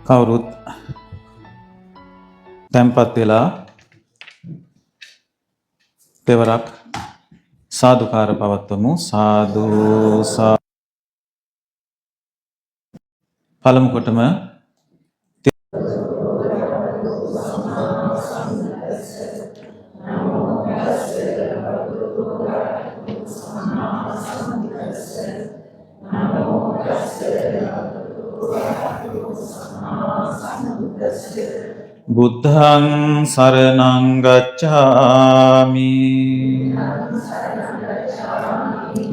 කවුරුත් තැන්පත් වෙලා දෙවරක් සාදුකාර පවත්වමු. සාදු පළමු කොටම බුද්ධං සරණං ගච්ඡාමි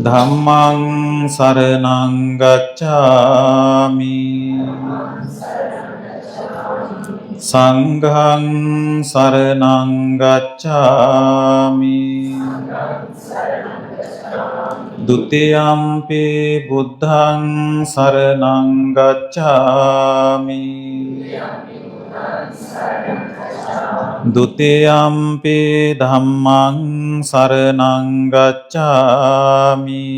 ධම්මං සරණං ගච්ඡාමි සංඝං සරණං ගච්ඡාමි ဒုတိယံ පි බුද්ධං සරණං ගච්ඡාමි ဒုတိယံ පි ධම්මං සරණං ගච්ඡාමි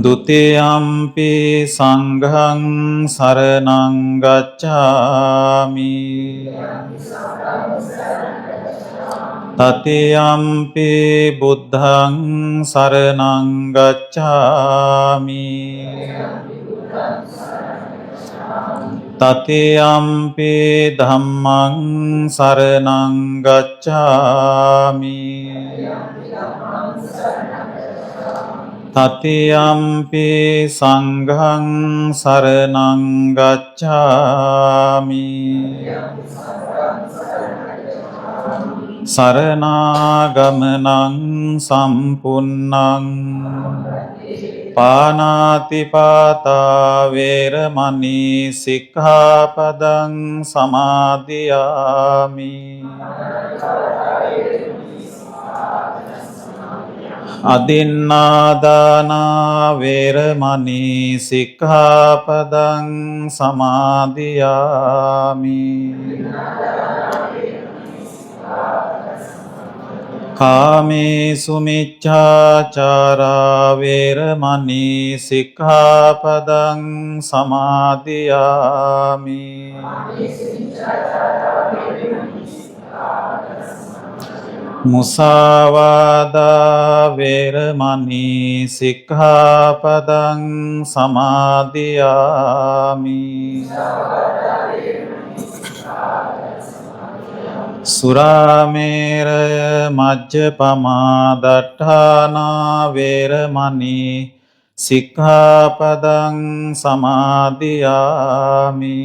ဒုတိယံ පි සංඝං සරණං ගච්ඡාමි တတိယံ පි බුද්ධං සරණං ගච්ඡාමි တတိယံ පි ධම්මං සරණං ගච්ඡාමි တတိယံ පි සංඝං සරණං ගච්ඡාමි สรณากมนังสัมปุณนังปานาติปาตาเวรมณีสิกขาปดังสมาธิยามิอดินนาดานาเวรมณีสิกขาปดังสมาธิยามิกาเมสุมิจฉาจาราเวรมณีสิกขาปดังสมาธิยามิมุสาวาทาเวรมณีสิกขาปดังสมาธิยามิสุราเมรยมัจจปมาดัฏฐานาเวรมณีสิกขาปดังสมาธิยามิ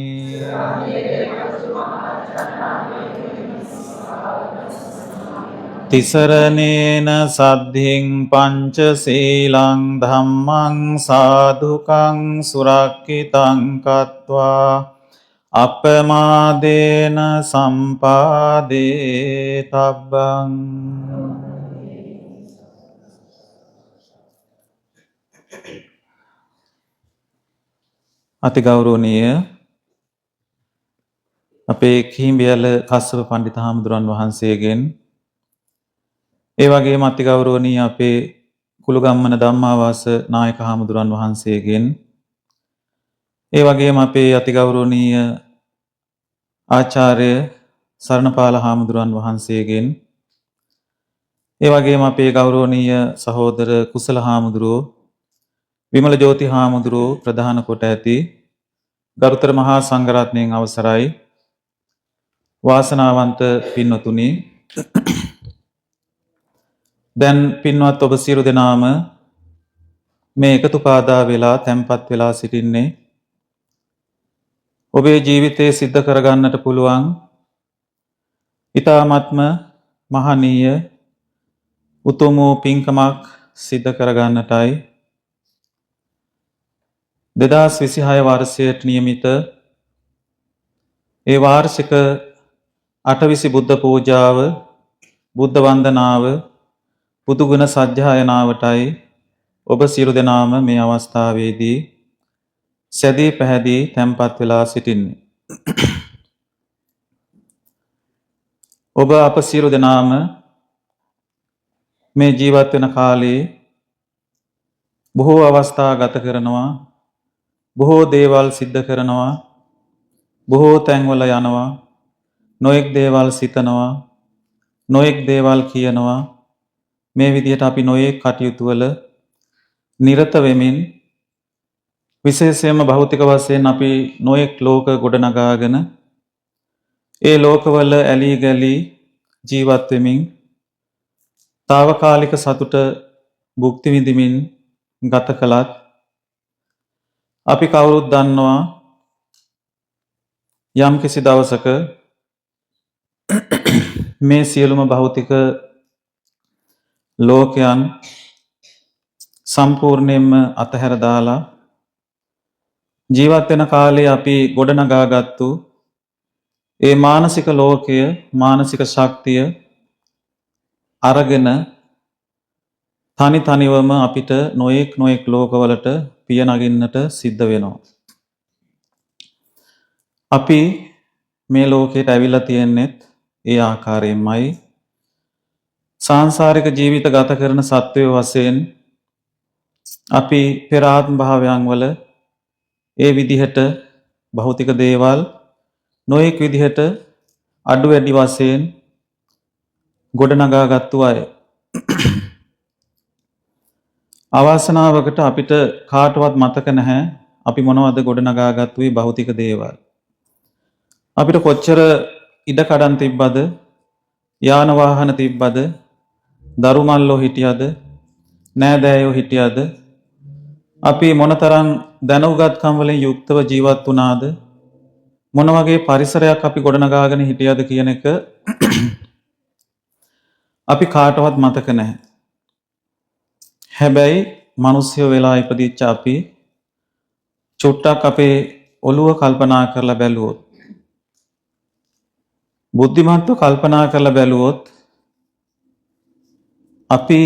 ติสรเนนะสัทธิงปัญจศีลังธัมมังสาธุกังสุรักขิตังกัตวาอัปปมาเดนะสัมปาเดตับบังඅතිගෞරවනීය අපේ කිහිඹියල කස්සප පණ්ඩිත හාමුදුරන් වහන්සේගෙන් ඒ වගේම අතිගෞරවනීය අපේ කුළුගම්මන ධම්මාවාස නායක හාමුදුරන් වහන්සේගෙන් ඒ වගේම අපේ අතිගෞරවනීය ආචාර්ය සරණපාල හාමුදුරන් වහන්සේගෙන් ඒ වගේම අපේ ගෞරවනීය සහෝදර කුසල හාමුදුරුවෝ විමල ජෝති හාමුදුරුවෝ ප්‍රධාන කොට ඇති ගරුතර මහා සංඝරත්නයන් අවසරයි වාසනාවන්ත පින්වතුනි දැන් පින්වත් ඔබ සියලු දෙනාම මේ එකතු පාදා වෙලා තැන්පත් වෙලා සිටින්නේ ඔබේ ජීවිතයේ සිද්ධ කරගන්නට පුළුවන් ඊ타ත්ම මහනීය උතුම් පින්කමක් සිද්ධ කරගන්නටයි 2026 වර්ෂයට නියමිත ඒ වාර්ෂික අටවිසි බුද්ධ පූජාව බුද්ධ වන්දනාව බුදු ගුණ සජ්ජායනාවටයි ඔබ සියලු දෙනාම මේ අවස්ථාවේදී සැදී පැහැදී තැන්පත් වෙලා සිටින්නේ. ඔබ අප සියලු දෙනාම මේ ජීවත් වෙන කාලේ බොහෝ අවස්ථා ගත කරනවා බොහෝ දේවල් සිද්ධ කරනවා, බොහෝ තැන්වල යනවා, නොයෙක් දේවල් සිතනවා, නොයෙක් දේවල් කියනවා. මේ විදිහට අපි නොයෙක් කටයුතු වල නිරත වෙමින් විශේෂයෙන්ම භෞතික වශයෙන් අපි නොයෙක් ලෝක ගොඩනගාගෙන ඒ ලෝකවල ඇලී ගලී ජීවත් වෙමින් తాවකාලික සතුට භුක්ති විඳිමින් ගත කළත් අපි කවුරුත් දන්නවා යම් කිසි දවසක මේ සියලුම භෞතික ලෝකයන් සම්පූර්ණයෙන්ම අතහැර දාලා ජීවත් වෙන කාලේ අපි ගොඩනගාගත්තු ඒ මානසික ලෝකය, මානසික ශක්තිය අරගෙන තනි තනිවම අපිට නොයෙක් ලෝකවලට පිය නගින්නට සිද්ධ වෙනවා. අපි මේ ලෝකයට ඇවිල්ලා තියෙන්නේත් ඒ ආකාරයෙන්මයි. සාංශාරික ජීවිත ගත කරන සත්වයෝ වශයෙන් අපි පෙර ආත්ම භාවයන් වල ඒ විදිහට භෞතික දේවල් නොයෙක් විදිහට අඩු වැඩි වශයෙන් ගොඩනගාගත්තු අය. අවාසනාවකට අපිට කාටවත් මතක නැහැ අපි මොනවද ගොඩනගාගත්තු මේ භෞතික දේවල්. අපිට කොච්චර ඉඩ කඩන් තිබ්බද, යාන වාහන තිබ්බද, දරුමල්ලෝ හිටියද, නෑදෑයෝ හිටියද, අපි මොනතරම් දැනුගත්කම් වලින් යුක්තව ජීවත් වුණාද, මොන වගේ පරිසරයක් අපි ගොඩනගාගෙන හිටියද කියන එක අපි කාටවත් මතක නැහැ. හැබැයි මිනිස්සු වෙලා ඉපදිච්ච අපි චුට්ටක් අපේ ඔළුව කල්පනා කරලා බැලුවොත්, බුද්ධිමත්ව කල්පනා කරලා බැලුවොත් අපි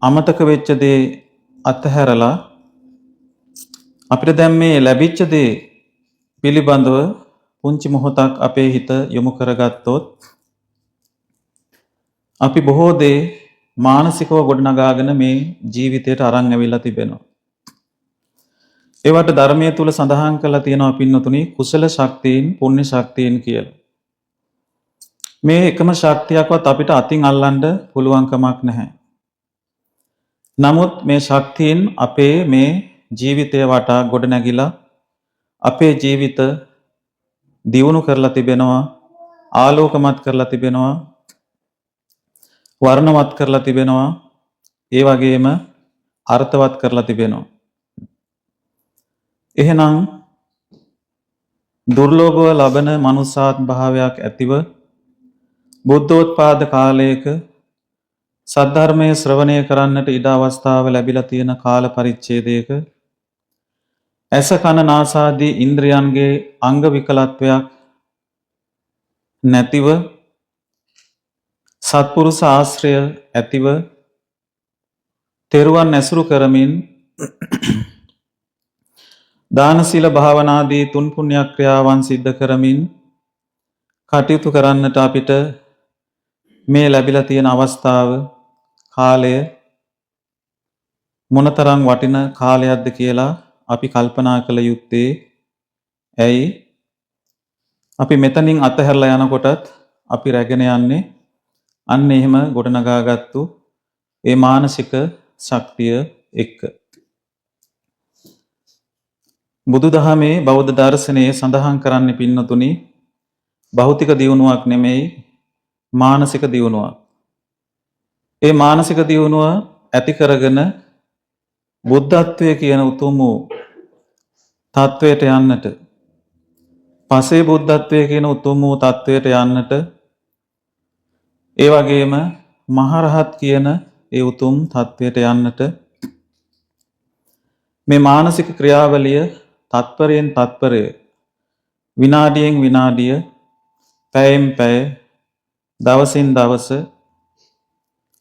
අමතක වෙච්ච දේ අතහැරලා අපිට දැන් මේ ලැබිච්ච දේ පිළිබඳව පුංචි මොහොතක් අපේ හිත යොමු කරගත්තොත් අපි බොහෝ දේ මානසිකව ගොඩනගාගෙන මේ ජීවිතයට අරන් ඇවිල්ලා තිබෙනවා. ඒවට ධර්මයේ තුල සඳහන් කරලා තියෙනවා පින්නතුනි කුසල ශක්තියින්, පුණ්‍ය ශක්තියින් කියලා. මේ එකම ශක්තියක්වත් අපිට අතින් අල්ලන්න පුළුවන් කමක් නැහැ. නමුත් මේ ශක්තියින් අපේ මේ ජීවිතය වටා ගොඩනැගිලා අපේ ජීවිත දියුණු කරලා තිබෙනවා, ආලෝකමත් කරලා තිබෙනවා, වර්ණවත් කරලා තිබෙනවා, ඒ වගේම අර්ථවත් කරලා තිබෙනවා. එහෙනම් දුර්ලභව ලබන මනුසාත් භාවයක් ඇතිව බුද්ධෝත්පාද කාලයක සද්ධර්මයේ ශ්‍රවණය කරන්නට ඉඩ අවස්ථාව ලැබිලා තියෙන කාල පරිච්ඡේදයක ඇස කන නාසාදී ඉන්ද්‍රයන්ගේ අංග විකලත්වයක් නැතිව සත්පුරුෂ ආශ්‍රය ඇතිව තෙරුවන් ඇසුරු කරමින් දාන සීල භාවනාදී තුන් පුණ්‍ය ක්‍රියාවන් සිද්ධ කරමින් කටයුතු කරන්නට අපිට මේ ලැබිලා තියෙන අවස්ථාව, කාලය මොනතරම් වටින කාලයක්ද කියලා අපි කල්පනා කළ යුත්තේ ඇයි? අපි මෙතනින් අතහැරලා යනකොටත් අපි රැගෙන යන්නේ අන්න එහෙම ගොඩනගාගත්තු ඒ මානසික ශක්තිය එක්ක. බුදුදහමේ බෞද්ධ දර්ශනයේ සඳහන් කරන්නේ පින්නතුනි භෞතික දියුණුවක් නෙමෙයි, මානසික දියුණුවක්. ඒ මානසික දියුණුව ඇති කරගෙන බුද්ධත්වයේ කියන උතුම් තත්වයට යන්නට, පසේ බුද්ධත්වයේ කියන උතුම් තත්වයට යන්නට, ඒ වගේම මහරහත් කියන ඒ උතුම් තත්වයට යන්නට මේ මානසික ක්‍රියාවලිය තත්පරයෙන් තත්පරය, විනාඩියෙන් විනාඩිය, පැයෙන් පැය, දවසින් දවස,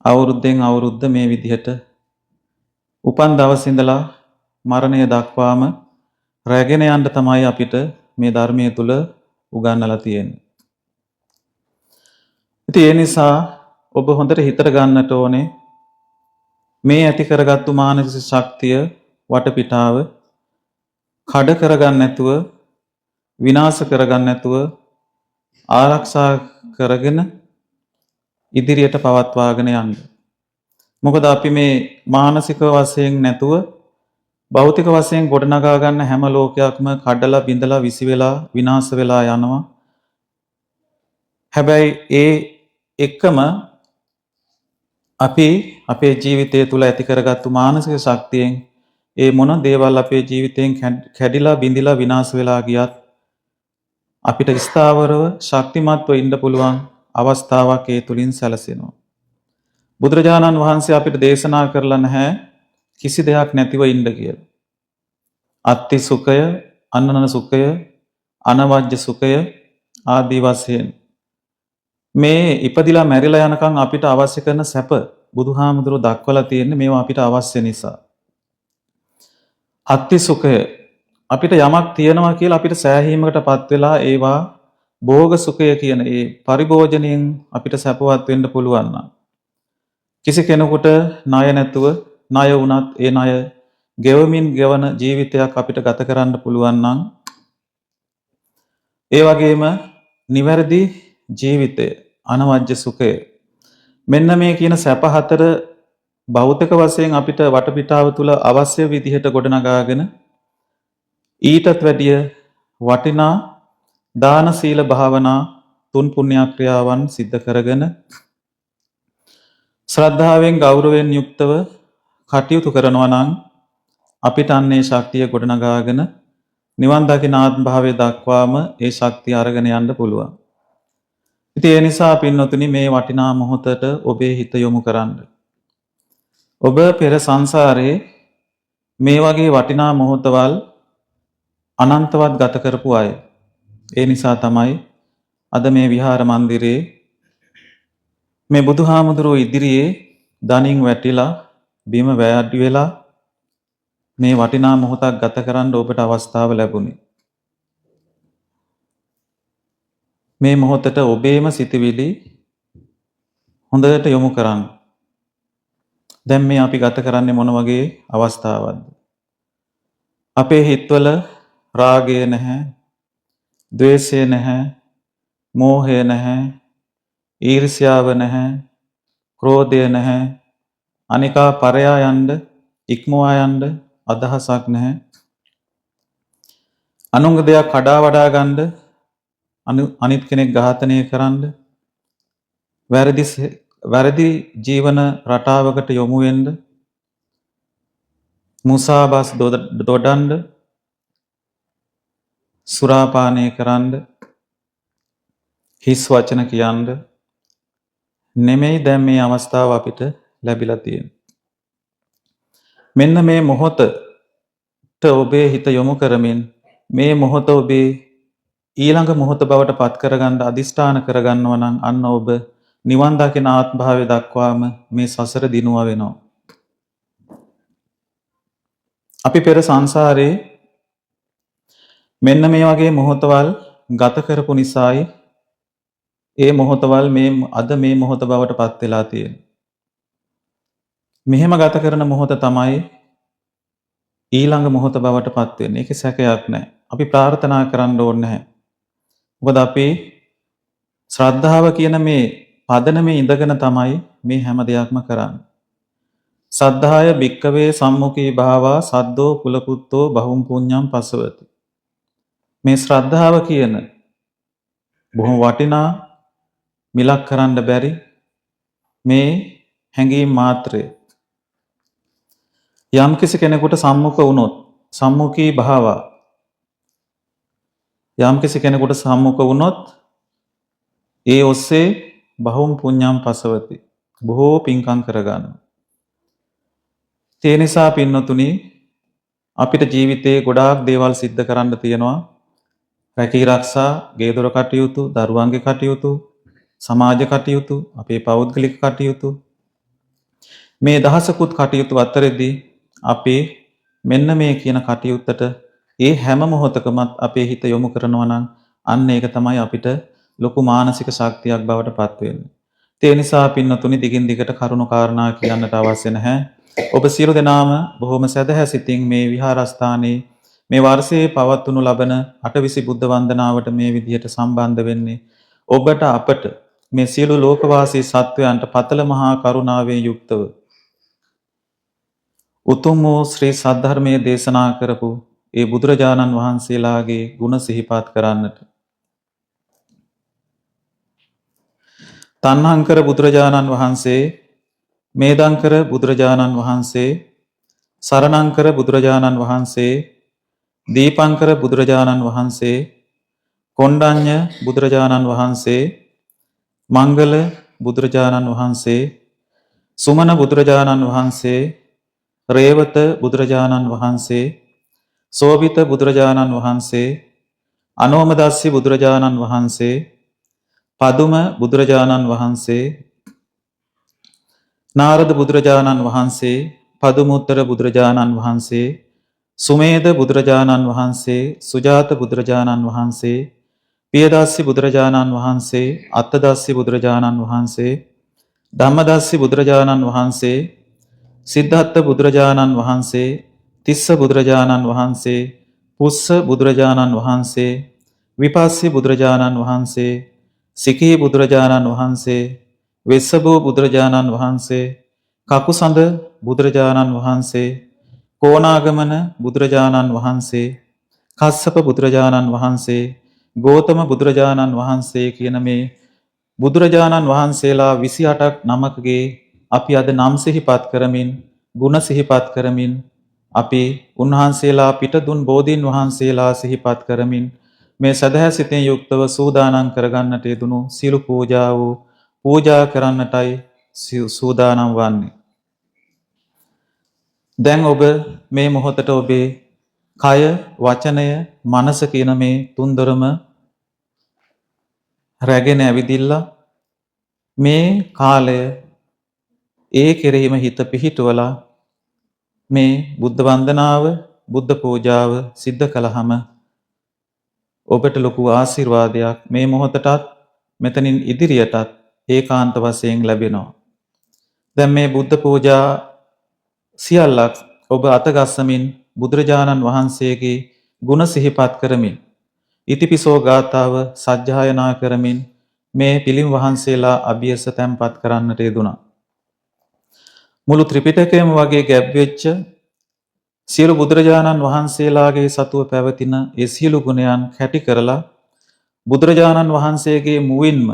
අවුරුද්දෙන් අවුරුද්ද මේ විදිහට උපන් දවස් ඉඳලා මරණය දක්වාම රැගෙන යන්න තමයි අපිට මේ ධර්මයේ තුල උගන්වලා තියෙන්නේ. ඉතින් ඒ නිසා ඔබ හොඳට හිතට ගන්නට ඕනේ මේ ඇති කරගත්තු මානසික ශක්තිය වටපිටාව කඩ කරගන්න නැතුව විනාශ කරගන්න නැතුව ආරක්ෂා කරගෙන ඉදිරියට පවත්වාගෙන යන්න. මොකද අපි මේ මානසික වශයෙන් නැතුව භෞතික වශයෙන් ගොඩනගා ගන්න හැම ලෝකයක්ම කඩලා බිඳලා විසි වෙලා විනාශ වෙලා යනවා. හැබැයි ඒ එක්කම අපි අපේ ජීවිතය තුළ ඇති කරගත්තු මානසික ශක්තියෙන් ඒ මොන දේවල් අපේ ජීවිතයෙන් කැඩිලා බිඳිලා විනාශ වෙලා ගියත් අපිට ස්ථාවරව ශක්තිමත්ව ඉන්න පුළුවන් අවස්ථාවක් ඒ තුලින් සැලසෙනවා. බුදුරජාණන් වහන්සේ අපිට දේශනා කරලා නැහැ කිසි දෙයක් නැතිව ඉන්න කියලා. අත්ති සුඛය, අන්නන සුඛය, අනවජ්‍ය සුඛය ආදී වශයෙන් මේ ඉපදිලා මැරිලා යනකම් අපිට අවශ්‍ය කරන සැප බුදුහාමුදුරුවෝ දක්වලා තියෙන්නේ මේවා අපිට අවශ්‍ය නිසා. අත්ති සුඛය අපිට යමක් තියෙනවා කියලා අපිට සෑහීමකටපත් වෙලා ඒවා භෝග සුඛය කියන ඒ පරිභෝජනයෙන් අපිට සැපවත් වෙන්න පුළුවන් නම් කිසි කෙනෙකුට ණය නැතුව ණය වුණත් ඒ ණය ගෙවමින් ගෙවන ජීවිතයක් අපිට ගත කරන්න පුළුවන් නම් ඒ වගේම නිවැරදි ජීවිතය අනවජ්‍ය සුඛය මෙන්න මේ කියන සැප හතර භෞතික වශයෙන් අපිට වටපිටාව තුළ අවශ්‍ය විදිහට ගොඩනගාගෙන ඊටත් වැඩිය වටිනා දාන සීල භාවනා තුන් පුණ්‍යාක්‍රියාවන් සිද්ධ කරගෙන ශ්‍රද්ධාවෙන් ගෞරවයෙන් යුක්තව කටයුතු කරනවා නම් අපිට අන්නේ ශක්තිය ගොඩනගාගෙන නිවන් දකින ආත්ම භාවය දක්වාම ඒ ශක්තිය අරගෙන යන්න පුළුවන්. ඉතින් ඒ නිසා පින්වතුනි මේ වටිනා මොහොතට ඔබේ හිත යොමු කරන්න. ඔබ පෙර සංසාරේ මේ වගේ වටිනා මොහොතවල් අනන්තවත් ගත කරපු අය. ඒ නිසා තමයි අද මේ විහාර මන්දිරේ මේ බුදුහාමුදුරුවෝ ඉදිරියේ දණින් වැටිලා බිම වැයඩි වෙලා මේ වටිනා මොහොතක් ගත කරන්න ඔබට අවස්ථාව ලැබුණේ. මේ මොහොතට ඔබේම සිතවිලි හොඳට යොමු කරන්න. දැන් මේ අපි ගත කරන්නේ මොන වගේ අවස්ථාවක්ද? අපේ හිතවල රාගය නැහැ, ද්වේෂය නැහැ, මෝහය නැහැ, ඊර්ෂ්‍යාව නැහැ, ක්‍රෝධය නැහැ, අනිකා පරයා යන්න, ඉක්මවා යන්න අදහසක් නැහැ. අනුංග දෙයක් කඩා වඩා ගන්න, අනිත් කෙනෙක් ඝාතනය කරන්න, වැරදි ජීවන රටාවකට යොමු වෙන්න, මුසාබස් දොඩන්න, සුරාපානය කරන්න, හිස් වචන කියන්න නෙමෙයි දැන් මේ අවස්ථාව අපිට ලැබිලා තියෙන්නේ. මෙන්න මේ මොහොතට ඔබේ හිත යොමු කරමින් මේ මොහොත ඔබේ ඊළඟ මොහොත බවට පත් කරගන්න අදිෂ්ඨාන කරගන්නවා නම් අන්න ඔබ නිවන් දකින ආත්ම භාවය දක්වාම මේ සසර දිනුවා වෙනවා. අපි පෙර සංසාරේ මෙන්න මේ වගේ මොහොතවල් ගත කරපු නිසායි ඒ මොහොතවල් අද මේ මොහොත බවට පත් වෙලා තියෙන්නේ. මෙහෙම ගත කරන මොහොත තමයි ඊළඟ මොහොත බවට පත් වෙන්නේ. ඒකේ සැකයක් නැහැ. අපි ප්‍රාර්ථනා කරන්න ඕනේ නැහැ. මොකද අපි ශ්‍රද්ධාව කියන මේ පදනමේ ඉඳගෙන තමයි මේ හැම දෙයක්ම කරන්නේ. සද්ධාය භික්කවේ සම්මුඛී භාවා සද්දෝ කුලපුත්තෝ බහුම් පුඤ්ඤම් පසවති. මේ ශ්‍රද්ධාව කියන බොහොම වටිනා මිලක් කරන්න බැරි මේ හැඟීම් මාත්‍රය යම් කිසි කෙනෙකුට සම්මුඛ වුණොත් සම්මුඛී භාවා යම් කිසි කෙනෙකුට සම්මුඛ වුණොත් ඒ ඔස්සේ බහුම් පුඤ්ඤම් පසවති බොහෝ පින්කම් කරගන්න. ඒ නිසා පින්නතුනි අපිට ජීවිතේ ගොඩාක් දේවල් සිද්ධ කරන්න තියෙනවා. රැකී ආරක්ෂා, ගේ දොර කටයුතු, දරුවන්ගේ කටයුතු, සමාජ කටයුතු, අපේ පෞද්ගලික කටයුතු. මේ දහසකුත් කටයුතු අතරේදී අපි මෙන්න මේ කියන කටයුත්තට ඒ හැම මොහොතකමත් අපේ හිත යොමු කරනවා නම් අන්න ඒක තමයි අපිට ලොකු මානසික ශක්තියක් බවට පත් වෙන්නේ. ඒ නිසා පින්නතුනි දිගින් දිගට කරුණු කාරණා කියන්නට අවශ්‍ය නැහැ. ඔබ සියලු දෙනාම බොහොම සදහැසිතින් මේ විහාරස්ථානයේ මේ වර්ෂයේ පවත්වනු ලබන අටවිසි බුද්ධ වන්දනාවට මේ විදිහට සම්බන්ධ වෙන්නේ ඔබට අපට මේ සියලු ලෝකවාසී සත්වයන්ට පතල මහා කරුණාවෙන් යුක්තව උතුම් වූ ශ්‍රී සද්ධර්මයේ දේශනා කරපු ඒ බුදුරජාණන් වහන්සේලාගේ ගුණ සිහිපත් කරන්නට. තණ්හංකර බුදුරජාණන් වහන්සේ, මේදංකර බුදුරජාණන් වහන්සේ, සරණංකර බුදුරජාණන් වහන්සේ, දීපංකර බුදුරජාණන් වහන්සේ, කොණ්ඩඤ්ඤ බුදුරජාණන් වහන්සේ, මංගල බුදුරජාණන් වහන්සේ, සුමන බුදුරජාණන් වහන්සේ, රේවත බුදුරජාණන් වහන්සේ, සෝභිත බුදුරජාණන් වහන්සේ, අනෝමදස්සි බුදුරජාණන් වහන්සේ, පදුම බුදුරජාණන් වහන්සේ, නාරද බුදුරජාණන් වහන්සේ, පදුමුත්තර බුදුරජාණන් වහන්සේ, සුමේද බුදුරජාණන් වහන්සේ, සුජාත බුදුරජාණන් වහන්සේ, පියදස්සි බුදුරජාණන් වහන්සේ, අත්තදස්සි බුදුරජාණන් වහන්සේ, ධම්මදස්සි බුදුරජාණන් වහන්සේ, සිද්ධාර්ථ බුදුරජාණන් වහන්සේ, තිස්ස බුදුරජාණන් වහන්සේ, පුස්ස බුදුරජාණන් වහන්සේ, විපස්සී බුදුරජාණන් වහන්සේ, සිකී බුදුරජාණන් වහන්සේ, වෙස්සබෝ බුදුරජාණන් වහන්සේ, කකුසඳ බුදුරජාණන් වහන්සේ, කෝණාගමන බුදුරජාණන් වහන්සේ, කස්සප බුදුරජාණන් වහන්සේ, ගෝතම බුදුරජාණන් වහන්සේ කියන මේ බුදුරජාණන් වහන්සේලා 28ක් නමකගේ අපි අද නම් සිහිපත් කරමින්, ගුණ සිහිපත් කරමින්, අපි උන්වහන්සේලා පිට දුන් බෝධීන් වහන්සේලා සිහිපත් කරමින් මේ සදහැ සිතෙන් යුක්තව සූදානම් කරගන්නට යෙදුණු සීල පූජාව පූජා කරන්නටයි සූදානම් වන්නේ. දැන් ඔබ මේ මොහොතට ඔබේ කය, වචනය, මනස කියන මේ තුන්දොරම රැගෙන ඇවිදිලා මේ කාලය ඒ කෙරෙහිම හිත පිහිටුවලා මේ බුද්ධ වන්දනාව, බුද්ධ පූජාව සිද්ධ කළාම ඔබට ලොකු ආශිර්වාදයක් මේ මොහොතටත් මෙතනින් ඉදිරියටත් ඒකාන්ත වශයෙන් ලැබෙනවා. දැන් මේ බුද්ධ පූජා සියල්ලක් ඔබ අතගස්සමින් බුදුරජාණන් වහන්සේගේ ගුණ සිහිපත් කරමින් ඉතිපිසෝ ගාථාව සජ්ජායනා කරමින් මේ පිළිම වහන්සේලා අභියස තැන්පත් කරන්නට යෙදුණා. මුළු ත්‍රිපිටකයම වගේ ගැබ් වෙච්ච සියලු බුදුරජාණන් වහන්සේලාගේ සතුව පැවතින ඒ සියලු ගුණයන් කැටි කරලා බුදුරජාණන් වහන්සේගේ මුවින්ම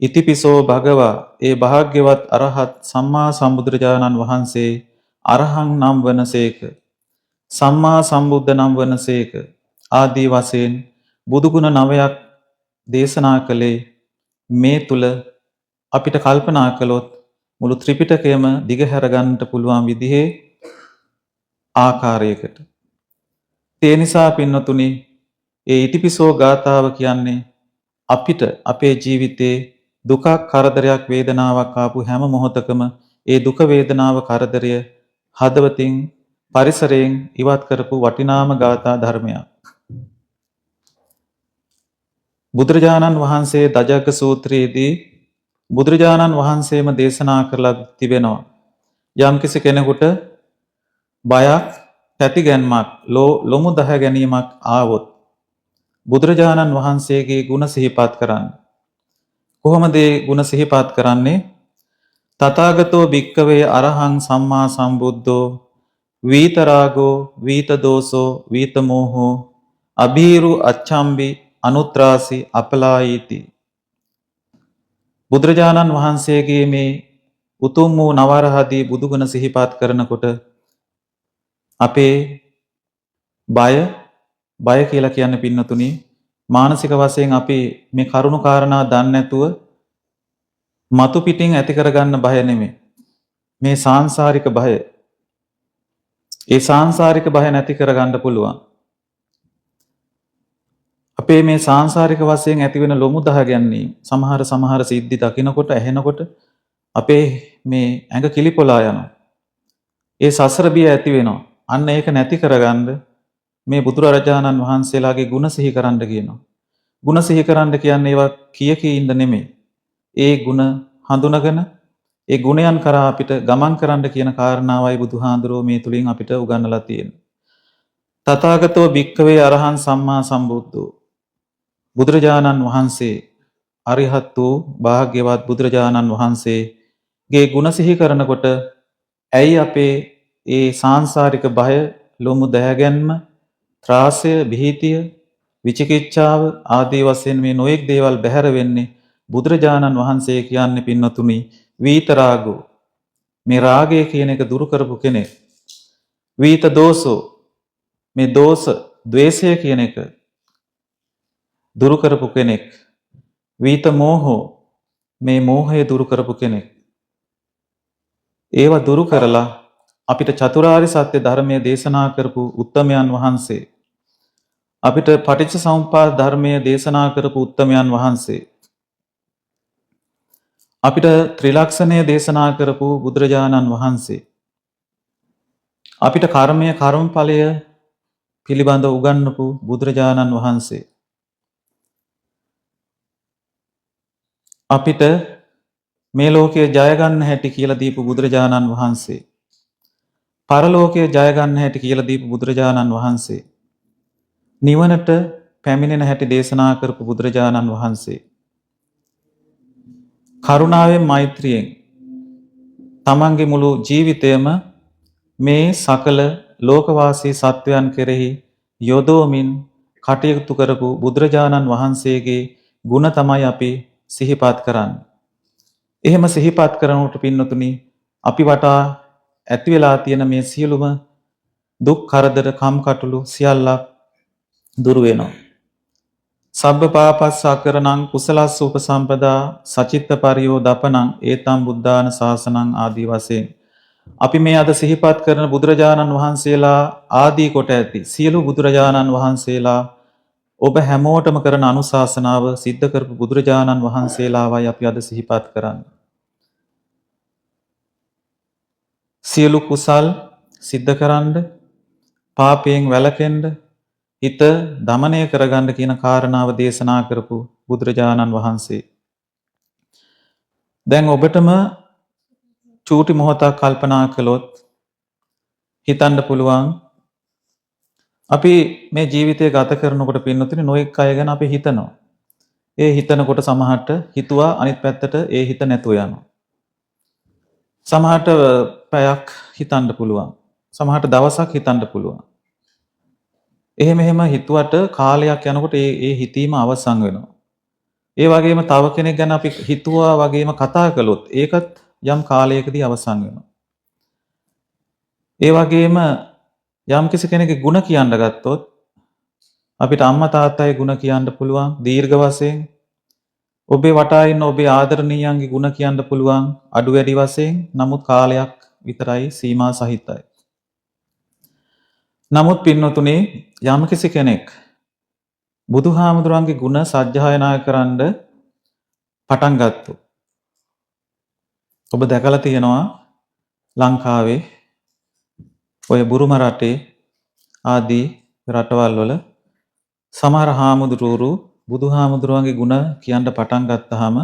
ඉතිපිසෝ භගවා ඒ භාග්‍යවත් අරහත් සම්මා සම්බුදුරජාණන් වහන්සේ අරහං නම් වනසේක, සම්මා සම්බුද්ධ නම් වනසේක ආදී වශයෙන් බුදුගුණ 9ක් දේශනා කළේ මේ තුල අපිට කල්පනා කළොත් මුළු ත්‍රිපිටකයම දිගහැර ගන්නට පුළුවන් විදිහේ ආකාරයකට. ඒ නිසා පින්නතුනි, ඒ ඉතිපිසෝ ගාථාව කියන්නේ අපිට අපේ ජීවිතේ දුකක්, කරදරයක්, වේදනාවක් ආපු හැම මොහොතකම ඒ දුක, වේදනාව, කරදරය හදවතින්, පරිසරයෙන් ඉවත් කරපු වටිනාම ගාථා ධර්මයක්. බුදුරජාණන් වහන්සේ දජග්ග සූත්‍රයේදී බුදුරජාණන් වහන්සේම දේශනා කරලා තිබෙනවා. යම්කිසි කෙනෙකුට බයක්, පැතිගැන්මක්, ලොමු දහ ගැනීමක් ආවොත් බුදුරජාණන් වහන්සේගේ ගුණ සිහිපත් කරන්න. කොහොමද ඒ ගුණ සිහිපත් කරන්නේ? තථාගතෝ භික්කවේ අරහං සම්මා සම්බුද්ධෝ වීතරාගෝ වීතදෝසෝ වීතමෝහෝ අභීරු අච්ඡම්බි අනුත්‍රාසි අපලායීති. බුදුරජාණන් වහන්සේගේ මේ උතුම් වූ නවරහදී බුදුගුණ සිහිපත් කරනකොට අපේ බය කියලා කියන්නේ පින්නතුනි, මානසික වශයෙන් අපි මේ කරුණු කාරණා දන්නේ නැතුව මතු පිටින් ඇති කරගන්න බය නෙමෙයි. මේ සාංශාරික බය. ඒ සාංශාරික බය නැති කරගන්න පුළුවන්. අපේ මේ සාංශාරික වශයෙන් ඇතිවෙන ලොමු දහ ගැනීම සමහර සිද්ධි දකිනකොට, ඇහෙනකොට අපේ මේ ඇඟ කිලිපොලා යනවා. ඒ සසර බිය ඇති වෙනවා. අන්න ඒක නැති කරගන්න මේ බුදුරජාණන් වහන්සේලාගේ ගුණ සිහි කරන්න කියනවා. ගුණ සිහි කරන්න කියන්නේ ඒවා කී ඉන්න නෙමෙයි. ඒ ගුණ හඳුනගෙන ඒ ගුණයන් කරා අපිට ගමන් කරන්න කියන කාරණාවයි බුදුහාඳුරෝ මේ තුලින් අපිට උගන්වලා තියෙන්නේ. තථාගතෝ භික්ඛවේ අරහං සම්මා සම්බුද්ධෝ බුදුරජාණන් වහන්සේ අරිහත් වූ භාග්‍යවත් බුදුරජාණන් වහන්සේගේ ගුණ සිහි කරනකොට ඇයි අපේ ඒ සාංශාරික බය, ලොමු දෑගැන්ම, ත්‍රාසය, භීතිය, විචිකිච්ඡාව ආදී වශයෙන් මේ නොඑක් දේවල් බැහැර වෙන්නේ? බුදුරජාණන් වහන්සේ කියන්නේ පින්නතුනි වීතරාගෝ, මේ රාගය කියන එක දුරු කරපු කෙනෙක්. වීත දෝසෝ, මේ දෝෂ, ද්වේෂය කියන එක දුරු කරපු කෙනෙක්. වීත මෝහෝ, මේ මෝහය දුරු කරපු කෙනෙක්. ඒවා දුරු කරලා අපිට චතුරාර්ය සත්‍ය ධර්මය දේශනා කරපු උත්තමයන් වහන්සේ, අපිට පටිච්ච සමුප්පාද ධර්මය දේශනා කරපු උත්තමයන් වහන්සේ, අපිට ත්‍රිලක්ෂණය දේශනා කරපු බුදුරජාණන් වහන්සේ, අපිට කර්මය, කර්මඵලය පිළිබඳ උගන්වපු බුදුරජාණන් වහන්සේ, අපිට මේ ලෝකයේ ජය ගන්න හැටි කියලා දීපු බුදුරජාණන් වහන්සේ, පරලෝකයේ ජය ගන්න හැටි කියලා දීපු බුදුරජාණන් වහන්සේ, නිවනට පැමිණෙන හැටි දේශනා කරපු බුදුරජාණන් වහන්සේ, කරුණාවෙන්, මෛත්‍රියෙන් තමන්ගේ මුළු ජීවිතයම මේ සකල ලෝකවාසී සත්වයන් කෙරෙහි යොදවමින් කටයුතු කරපු බුදුරජාණන් වහන්සේගේ ගුණ තමයි අපි සිහිපත් කරන්නේ. එහෙම සිහිපත් කරනකොට පින්නතුනි අපි වටා ඇති වෙලා තියෙන මේ සියලුම දුක්, කරදර, කම්කටොළු සියල්ලක් දුරු වෙනවා. සබ්බ පාපස්ස අකරණං කුසලස්ස උපසම්පදා සචිත්ත පරියෝ දපනං ඒතම් බුද්ධාන ශාසනං ආදී වශයෙන් අපි මේ අද සිහිපත් කරන බුදුරජාණන් වහන්සේලා ආදී කොට ඇති සියලු බුදුරජාණන් වහන්සේලා ඔබ හැමෝටම කරන අනුශාසනාව සිද්ධ කරපු බුදුරජාණන් වහන්සේලාවයි අපි අද සිහිපත් කරන්නේ. සියලු කුසල් සිද්ධ කරන්න, පාපයෙන් වැළකෙන්න, හිත දමනය කරගන්න කියන කාරණාව දේශනා කරපු බුදුරජාණන් වහන්සේ. දැන් ඔබටම චූටි මොහොතක් කල්පනා කළොත් හිතන්න පුළුවන් අපි මේ ජීවිතය ගත කරනකොට පින්නතුනි නොඑක් අය ගැන අපි හිතනවා. ඒ හිතනකොට සමහරට හිතුවා අනිත් පැත්තට ඒ හිත නැතුව යනවා. සමහරට පැයක් හිතන්න පුළුවන්. සමහරට දවසක් හිතන්න පුළුවන්. එහෙම හිතුවට කාලයක් යනකොට ඒ හිතීම අවසන් වෙනවා. ඒ වගේම තව කෙනෙක් ගැන අපි හිතුවා වගේම කතා කළොත් ඒකත් යම් කාලයකදී අවසන් වෙනවා. ඒ වගේම යම් කිසි කෙනෙකුගේ ಗುಣ කියන්න ගත්තොත් අපිට අම්මා තාත්තගේ ಗುಣ කියන්න පුළුවන් දීර්ඝ වශයෙන්. ඔබේ වටා ඉන්න ඔබේ ආදරණීයන්ගේ ಗುಣ කියන්න පුළුවන් අඩු වැඩි වශයෙන්. නමුත් කාලයක් විතරයි, සීමා සහිතයි. නමුත් පින්නතුනේ යම් කිසි කෙනෙක් බුදුහාමුදුරන්ගේ ගුණ සජ්ජායනා කරන්න පටන් ගත්තොත් ඔබ දැකලා තියෙනවා ලංකාවේ ඔය බුරුම රටේ ආදී රටවල් වල සමහර හාමුදුරුවෝ බුදුහාමුදුරන්ගේ ගුණ කියන්න පටන් ගත්තාම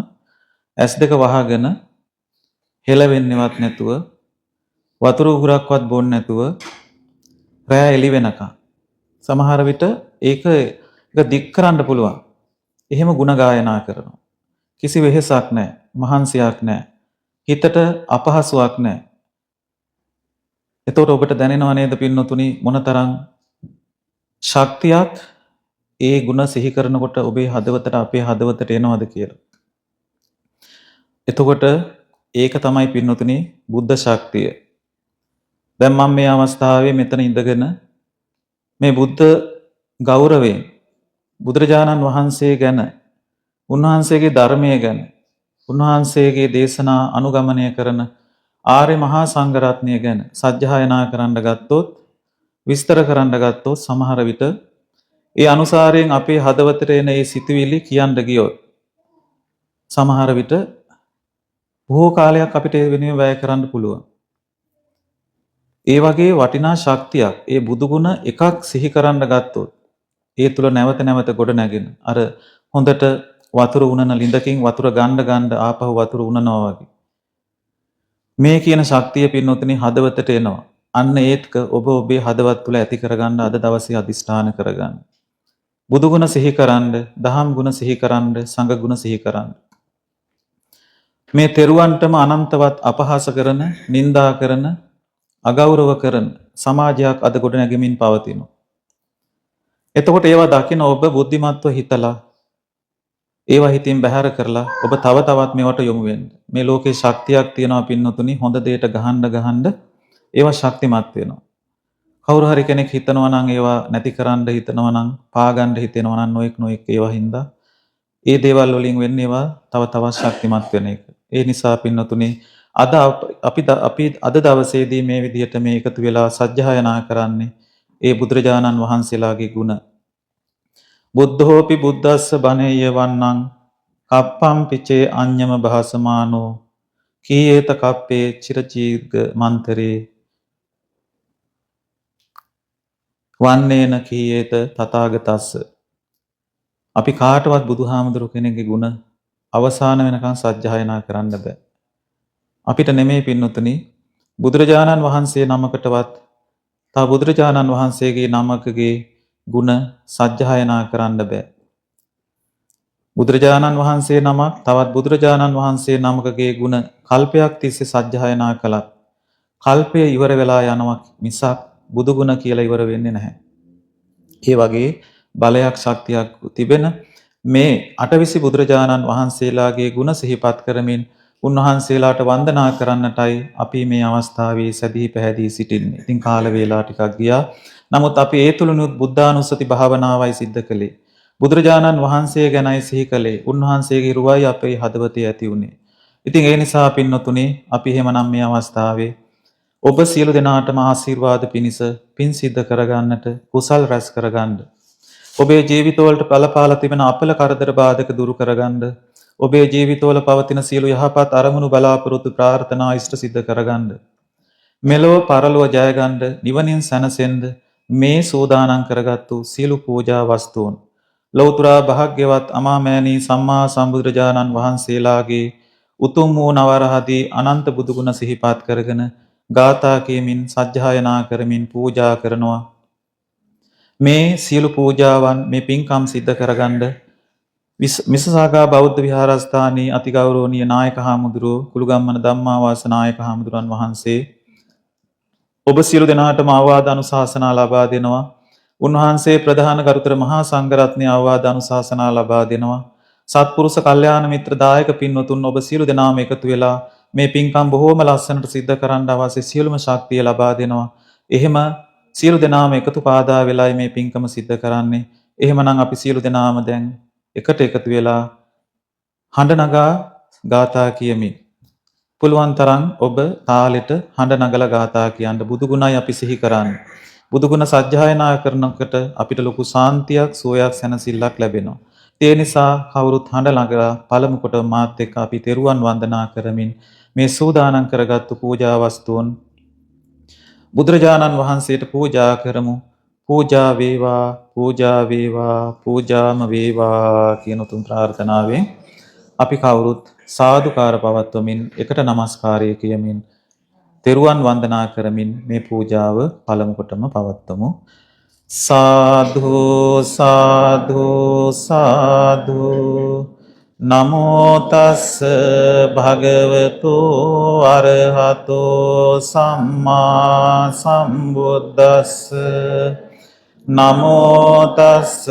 ඇස් දෙක වහගෙන හෙලවෙන්නේවත් නැතුව වතුර උගුරක්වත් බොන්නේ නැතුව රැය එළි වෙනකම් සමහර විට ඒක දික් කරන්න පුළුවන්. එහෙම ಗುಣ ගායනා කරනවා. කිසි වෙහෙසක් නැහැ, මහන්සියක් නැහැ, හිතට අපහසුයක් නැහැ. එතකොට ඔබට දැනෙනව නේද පින්නතුනි මොනතරම් ශක්තියක් ඒ ಗುಣ සිහි කරනකොට ඔබේ හදවතට, අපේ හදවතට එනවද කියලා. එතකොට ඒක තමයි පින්නතුනි බුද්ධ ශක්තිය. දැන් මම මේ අවස්ථාවේ මෙතන ඉඳගෙන මේ බුද්ධ ගෞරවයෙන් බුදුරජාණන් වහන්සේ ගැන, උන්වහන්සේගේ ධර්මය ගැන, උන්වහන්සේගේ දේශනා අනුගමනය කරන ආර්ය මහා සංඝරත්නය ගැන සජ්ජායනා කරන්න ගත්තොත්, විස්තර කරන්න ගත්තොත් සමහර විට ඒ අනුසාරයෙන් අපේ හදවතට එන ඒ සිතුවිලි කියන්න ගියොත් සමහර විට බොහෝ කාලයක් අපිට ඒ වෙනුවෙන් වැය කරන්න පුළුවන්. ඒ වගේ වටිනා ශක්තියක් ඒ බුදු ගුණ එකක් සිහි කරන්න ගත්තොත් ඒ තුල නැවත නැවත ගොඩ නැගෙන අර හොඳට වතුර උනන ලිඳකින් වතුර ගන්න ආපහු වතුර උනනවා වගේ මේ කියන ශක්තිය පින්නොතනේ හදවතට එනවා. අන්න ඒත්ක ඔබ ඔබේ හදවත් තුළ ඇති කරගන්න අද දවසේ අදිෂ්ඨාන කරගන්න. බුදු ගුණ සිහි කරන්න, දහම් ගුණ සිහි කරන්න, සංඝ ගුණ සිහි කරන්න. මේ තෙරුවන්ටම අනන්තවත් අපහාස කරන, නින්දා කරන, අගෞරව කරන සමාජයක් අද ගොඩ නැගෙමින් පවතිනවා. එතකොට ඒවා දකින ඔබ බුද්ධිමත්ව හිතලා ඒවා හිතින් බැහැර කරලා ඔබ තව තවත් මේවට යොමු වෙන්න. මේ ලෝකේ ශක්තියක් තියෙනවා පින්නතුනි, හොඳ දෙයට ගහන්න ඒවා ශක්තිමත් වෙනවා. කවුරු හරි කෙනෙක් හිතනවා නම් ඒවා නැති කරන්න හිතනවා නම්, පාගන්න හිතෙනවා නම් නොඑක් ඒවා හින්දා ඒ දේවල් වලින් වෙන්නේ ඒවා තව තවත් ශක්තිමත් වෙන එක. ඒ නිසා පින්නතුනි අද අපි අද දවසේදී මේ විදිහට මේ එකතු වෙලා සජ්ජායනා කරන්නේ ඒ බුදුරජාණන් වහන්සේලාගේ ගුණ. බුද්ධෝපි බුද්දස්ස බණේය වන්නං කප්පම් පිචේ අඤ්ඤම භාසමානෝ කීයේත කප්පේ චිරචීර්ඝ මන්තරේ වන්නේන කීයේත තථාගතස්ස. අපි කාටවත් බුදුහාමුදුරු කෙනෙක්ගේ ගුණ අවසාන වෙනකන් සජ්ජායනා කරන්න බෑ. අපිට නෙමෙයි පින්නතුනි, බුදුරජාණන් වහන්සේ නමකටවත් තව බුදුරජාණන් වහන්සේගේ නමකගේ ගුණ සජ්ජායනා කරන්න බෑ. බුදුරජාණන් වහන්සේ නමක් තවත් බුදුරජාණන් වහන්සේ නමකගේ ගුණ කල්පයක් තිස්සේ සජ්ජායනා කළත් කල්පය ඉවර වෙලා යනවා මිසක් බුදු ගුණ කියලා ඉවර වෙන්නේ නැහැ. ඒ වගේ බලයක් ශක්තියක් තිබෙන මේ අටවිසි බුදුරජාණන් වහන්සේලාගේ ගුණ සිහිපත් කරමින් උන්වහන්සේලාට වන්දනා කරන්නටයි අපි මේ අවස්ථාවේ සැදී පැහැදී සිටින්නේ. ඉතින් කාල වේලා ටිකක් ගියා. නමුත් අපි ඒ තුලනුත් බුද්ධානුස්සති භාවනාවයි සිද්ධ කළේ. බුදුරජාණන් වහන්සේ ගැනයි සිහි කළේ. උන්වහන්සේගේ රුවයි අපේ හදවතේ ඇති උනේ. ඉතින් ඒ නිසා පින්නතුනේ අපි එහෙමනම් මේ අවස්ථාවේ ඔබ සියලු දෙනාටම ආශිර්වාද පිණිස පින් සිද්ධ කරගන්නට, කුසල් රැස් කරගන්න. ඔබේ ජීවිතවලට පළපාලා තිබෙන අපල කරදර බාධක දුරු කරගන්න. ඔබේ ජීවිතවල පවතින සියලු යහපත් අරමුණු බලාපොරොත්තු ප්‍රාර්ථනා ඉෂ්ට සිද්ධ කරගන්න. මෙලොව පරලොව ජයගන්න, නිවනින් සැනසෙන්න මේ සූදානම් කරගත්තු සියලු පූජා වස්තුන් ලෞතර භාග්‍යවත් අමාමෑණී සම්මා සම්බුදුරජාණන් වහන්සේලාගේ උතුම් වූ නවරහදී අනන්ත බුදුගුණ සිහිපත් කරගෙන ගාථා කියමින් සජ්ජායනා කරමින් පූජා කරනවා. මේ සියලු පූජාවන් මේ පින්කම් සිද්ධ කරගන්න මිසසාගා බෞද්ධ විහාරස්ථානයේ අතිගෞරවනීය නායක හාමුදුරුවෝ කුළුගම්මන ධම්මාවාස නායක හාමුදුරන් වහන්සේ ඔබ සියලු දෙනාටම අවවාද අනුශාසනා ලබා දෙනවා. උන්වහන්සේ ප්‍රධාන ගරුතර මහා සංඝරත්නය අවවාද අනුශාසනා ලබා දෙනවා. සත්පුරුෂ කල්යාණ මිත්‍ර දායක පින්වතුන් ඔබ සියලු දෙනාම එකතු වෙලා මේ පින්කම් බොහෝම ලස්සනට සිද්ධ කරන්න අවශ්‍ය සියලුම ශක්තිය ලබා දෙනවා. එහෙම සියලු දෙනාම එකතු පාදා වෙලායි මේ පින්කම සිද්ධ කරන්නේ. එහෙමනම් අපි සියලු දෙනාම දැන් එකට එකතු වෙලා හඬ නගා ගාථා කියමින් පුළුවන් තරම් ඔබ තාලෙට හඬ නගලා ගාථා කියන්න. බුදු ගුණයි අපි සිහි කරන්නේ. බුදු ගුණ සජ්ජායනා කරනකොට අපිට ලොකු සාන්තියක්, සුවයක්, සැනසෙල්ලක් ලැබෙනවා. ඒ නිසා කවුරුත් හඬ නගලා පළමු කොට මාත් එක්ක අපි තෙරුවන් වන්දනා කරමින් මේ සූදානම් කරගත්තු පූජා වස්තුන් බුදුරජාණන් වහන්සේට පූජා කරමු. පූජා වේවා, පූජා වේවා, පූජාම වේවා කියන උතුම් ප්‍රාර්ථනාවෙන් අපි කවුරුත් සාදුකාර පවත්වමින් එකට নমස්කාරය කියමින් තෙරුවන් වන්දනා කරමින් මේ පූජාව පළමු කොටම පවත්වමු. සාදු සාදු සාදු නමෝ තස්ස භගවතු අරහතෝ සම්මා සම්බුද්දස්ස නමෝ තස්ස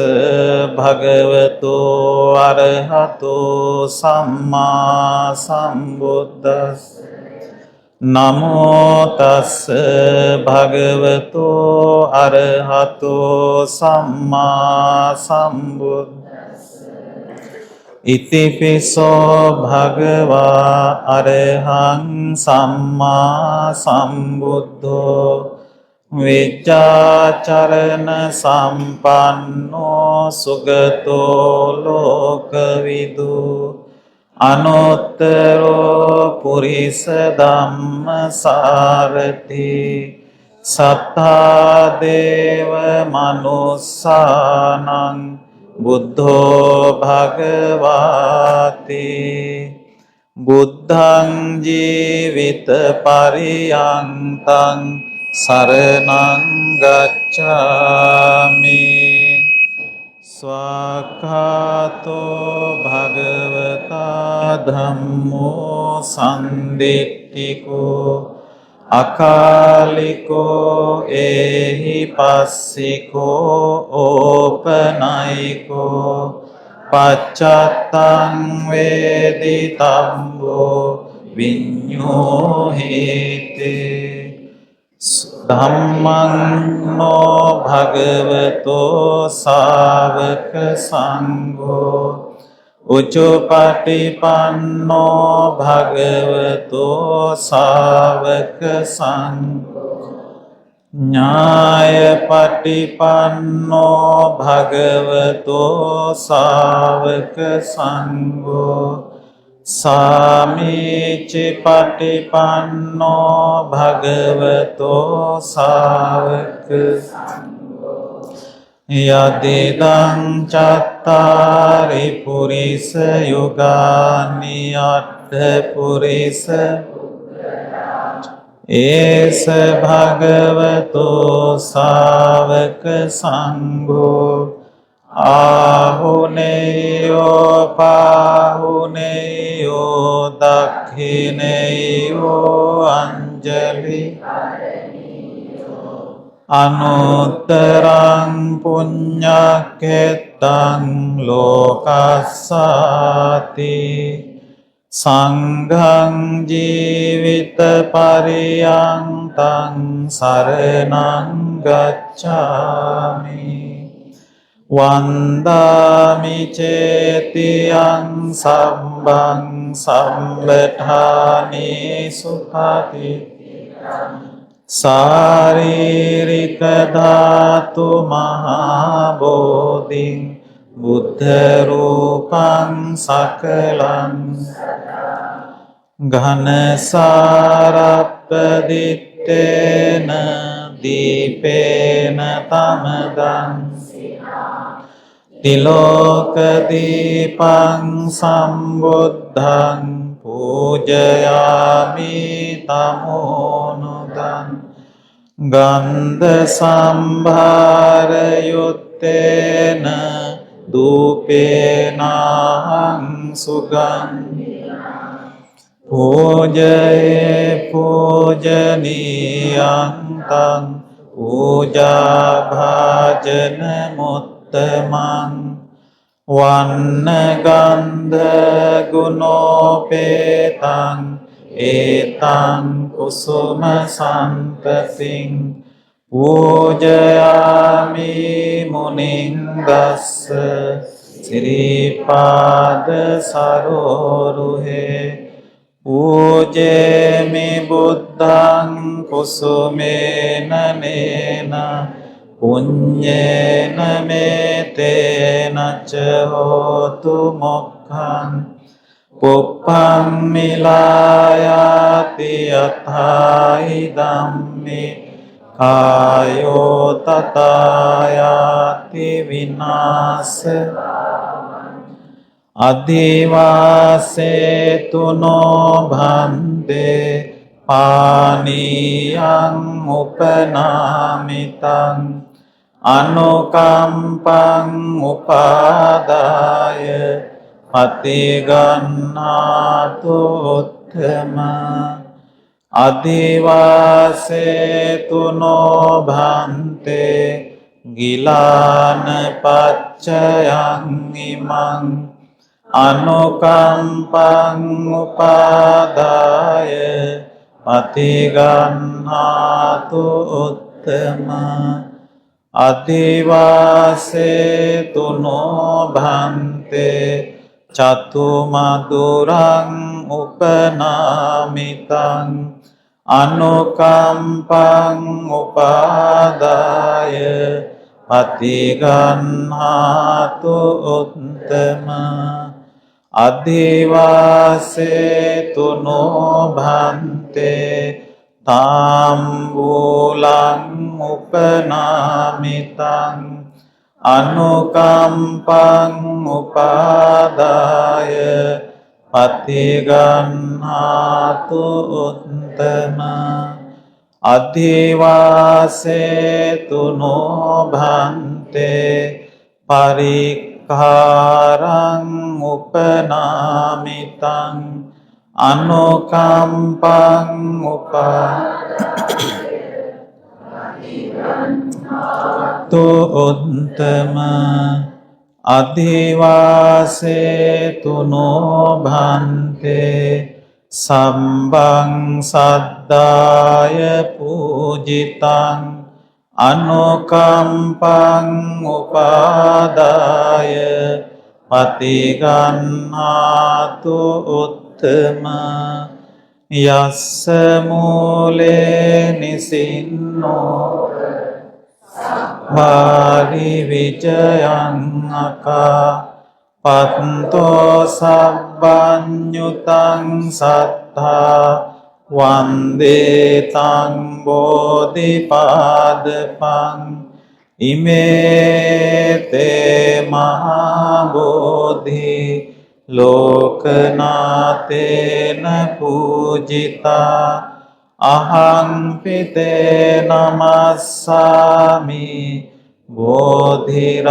භගවතු අරහතෝ සම්මා සම්බුද්දස්ස නමෝ තස්ස භගවතු අරහතෝ සම්මා සම්බුද්දස්ස ඉතිපිසෝ භගවා අරහං සම්මා සම්බුද්ධෝ විචාචරණ සම්පන්නෝ සුගතෝ ලෝකවිදු අනුත්තරෝ පුරිස ධම්ම සාරති සත්තා දේව මනුස්සානං බුද්ධෝ භගවාති බුද්ධං ජීවිත පරියන්තං Saranang gacchami Swakhato bhagavata dhammo sandittiko Akaliko ehi passiko opanayiko Paccatang veditambo vinyuhite Dhammang no bhagavato savaka sangho Uccupatipanno bhagavato savaka sangho Nyaya patipanno bhagavato savaka sangho Samici patipanno bhagavato savaka Yadidang cattari purisa yugani atta purisa Esa bhagavato savaka sangho Ahuneyo pahuneyo dakhineyo anjali Anuttarang punyaketang lokassati Sanghang jivita pariyantang saranang gacchami Vandami cetiyang sambang sambedhani supati Saririka dhatu mahabodhing Buddha rupang sakalang Ghana sarapadittena dipena tamadang Tilokadipang sambuddhang pujayami tamonudan Gandha sambhara yuttena dupenahang sugandhi Pujaye pujaniyang tang puja bhajana muttamang Vanna gandha gunopetang etang kusuma sampating Pujayami muning dassa siripada saroruhe Pujemi buddhang kusumena nena Punyena metena ca hotu mokkhaṃ Pupphaṃ milayati yathai dhammi Kāyo tatayati vināsa Adhivāse tuno bhante Pāniyang upanāmitang Anukampang upadaya Patigannātu uttama Adhivāse tuno bhante Gilāna paccayang imang Anukampang upadaya Patigannātu uttama Adhivāse tuno bhante Catumadurang upanāmitang Anukampang upadaya Patigannātu uttama Adhivāse tuno bhante Tambulang upanāmitang Anukampang upadaya Patigannātu uttama අධිවාසේතු නෝ භන්තේ පරික්ඛාරං උපනාමිතං අනුකම්පං උපාතු උත්තම අධිවාසේතු නෝ භන්තේ සම්බං සද්දාය පූජිතං අනුකම්පං උපාදාය පතිගන්හාතු උත්තම යස්ස මූලේ නිසින්නෝ වාරි විජයං අකා පත්තෝ සබ්බඤ්ඤුතං සත්තා වන්දේ තං බෝධිපාදපං ඉමේතේ මහා බෝධි ලෝකනාතේන පූජිතා අහං පිතේ නමස්සාමි බෝධිරාජා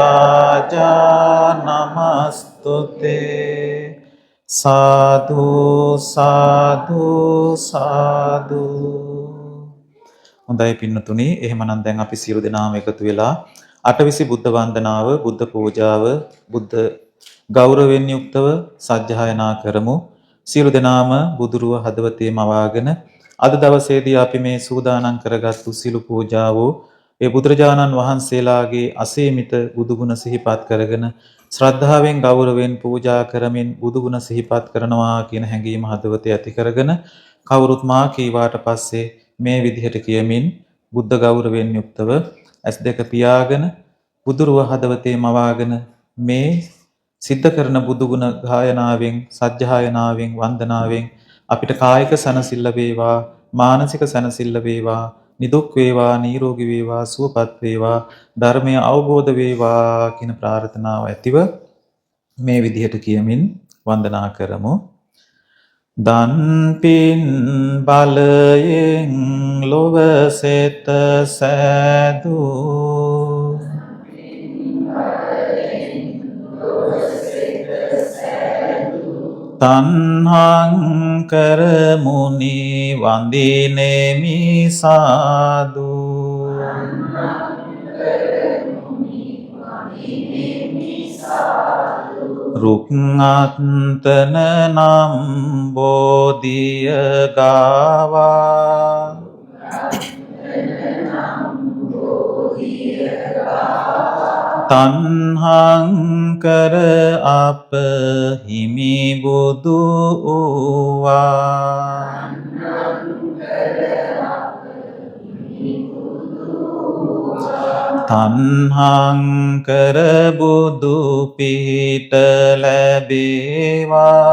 නමස්තුතේ සාදු සාදු සාදු. හොඳයි පින්නතුනි, එහෙමනම් දැන් අපි සියලු දෙනාම එකතු වෙලා අටවිසි බුද්ධ වන්දනාව, බුද්ධ පූජාව, බුද්ධ ගෞරවයෙන් යුක්තව සජ්ජායනා කරමු. සියලු දෙනාම බුදුරුව හදවතේ මවාගෙන අද දවසේදී අපි මේ සූදානම් කරගත්තු සියලු පූජාවෝ ඒ බුදුරජාණන් වහන්සේලාගේ අසීමිත බුදුගුණ සිහිපත් කරගෙන ශ්‍රද්ධාවෙන් ගෞරවයෙන් පූජා කරමින් බුදුගුණ සිහිපත් කරනවා කියන හැඟීම හදවතේ ඇති කරගෙන කවුරුත් මා කීවාට පස්සේ මේ විදිහට කියමින් බුද්ධ ගෞරවයෙන් යුක්තව S2 පියාගෙන බුදුරුව හදවතේ මවාගෙන මේ සිද්ධ කරන බුදුගුණ ගායනාවෙන් සජ්ජායනාවෙන් වන්දනාවෙන් අපිට කායික සනසිල්ල වේවා, මානසික සනසිල්ල වේවා, නිදුක් වේවා, නිරෝගී වේවා, සුවපත් වේවා, ධර්මය අවබෝධ වේවා කියන ප්‍රාර්ථනාව ඇතිව මේ විදිහට කියමින් වන්දනා කරමු. දන් පින් බලයෙන් ලොව සෙත සෑදූ තන්හං කරමුනි වන්දිනේමි සාදු රුක්අත්තන නම් බෝධිය ගාවා තන්හං කර අප හිමි බුදු වූවා තන්හං කර බුදු පිහිට ලැබේවා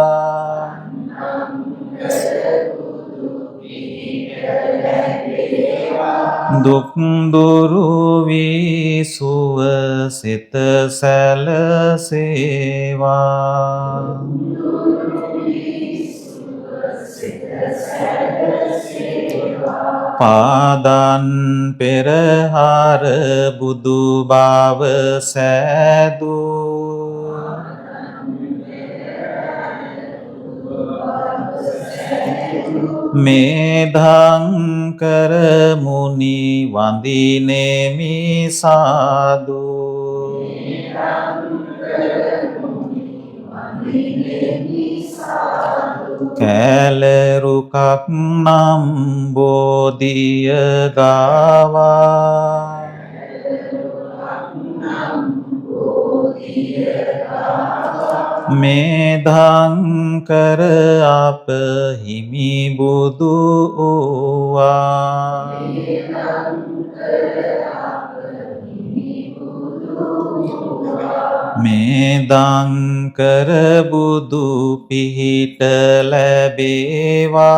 දුක් දුරු වී සුව සිත සැලසේවා පාදන් පෙරහර බුදු බව සෑදූ මේධං කරමුනි වන්දිනේමි සාදු කැලරුකක් නම් බෝධිය ගාවා මේධං කර අප හිමි බුදු වූවා මේධං කර බුදු පිහිට ලැබේවා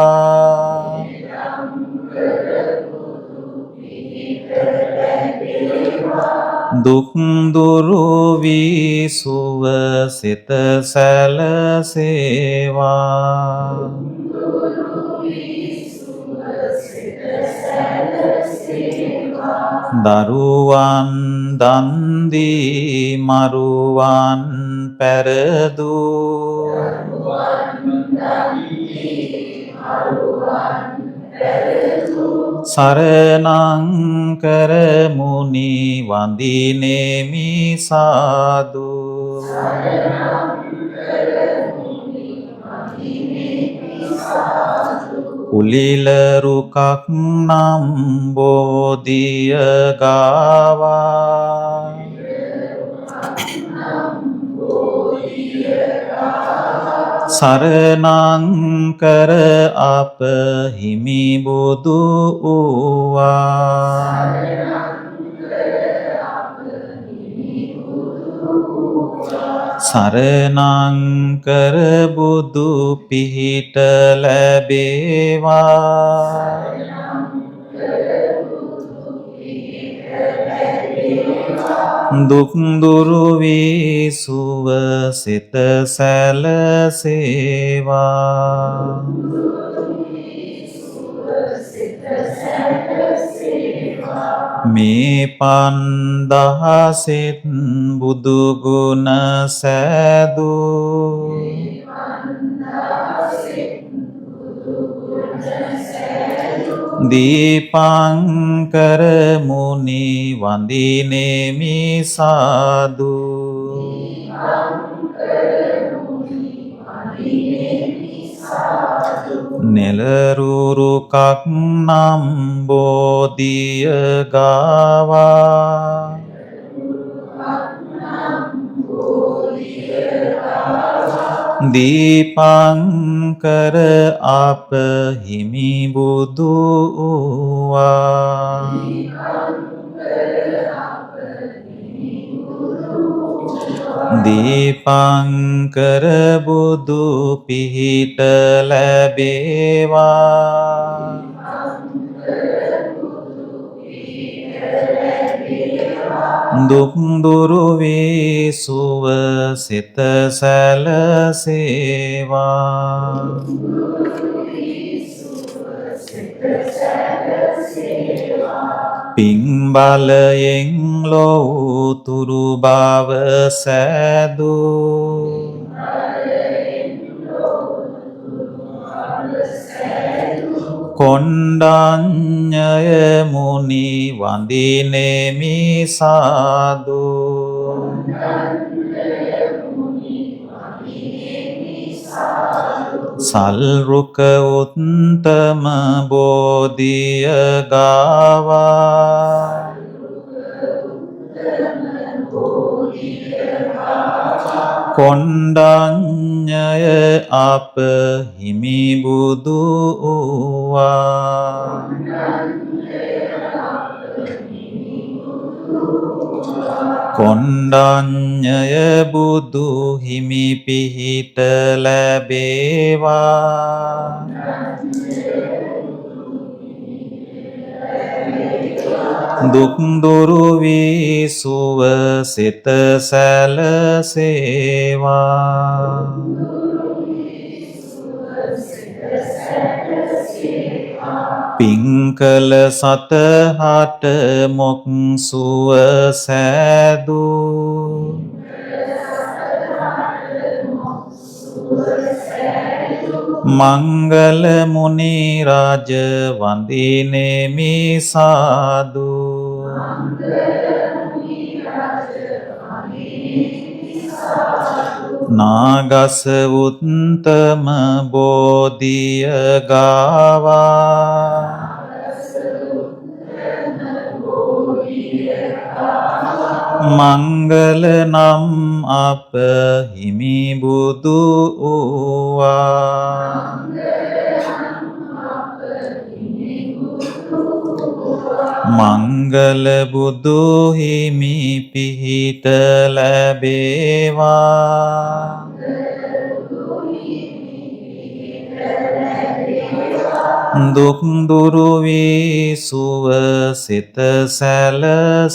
දුක් දුරු වී සුව සිත සැලසේවා දරුවන් දන්දී මරුවන් පැරදූ සරණං කරමුනි වඳිනෙමි සාදු උලිල රුකක් නම් බෝධිය ගාවා සරණං කර අප හිමි බුදු වූවා සරණං කර බුදු පිහිට ලැබේවා දුක් දුරු වී සුව සිත සැලසේවා මේ පන්දහසෙත් බුදු ගුණ සෑදූ දීපංකර මුනි වඳිනෙමි සාදු නෙලරුරුකක් නම් බෝධිය ගාවා දීපංකර අප හිමි බුදු වූවා දීපංකර බුදු පිහිට ලැබේවා දුක් දුරු වී සුව සිත සැලසේවා පින් බලයෙන් ලෝතුරු බව සෑදූ කොණ්ඩඤ්ඤය මුනි වඳිනෙමි සාදු සල්රුක උත්තම බෝධිය ගාවා කොණ්ඩඤ්ඤය අප හිමි බුදු වූවා කොණ්ඩඤ්ඤය බුදු හිමි පිහිට ලැබේවා දුක් දුරු වී සුව සිත සැලසේවා පින් කළ සතහට මොක් සුව සෑදූ මංගල මුනි රාජ වඳිනෙමි සාදු නාගස උත්තම බෝධිය ගාවා මංගල නම් අප හිමි බුදු වූවා මංගල බුදු හිමි පිහිට ලැබේවා දුක් දුරු වී සුව සිත සැලසේවා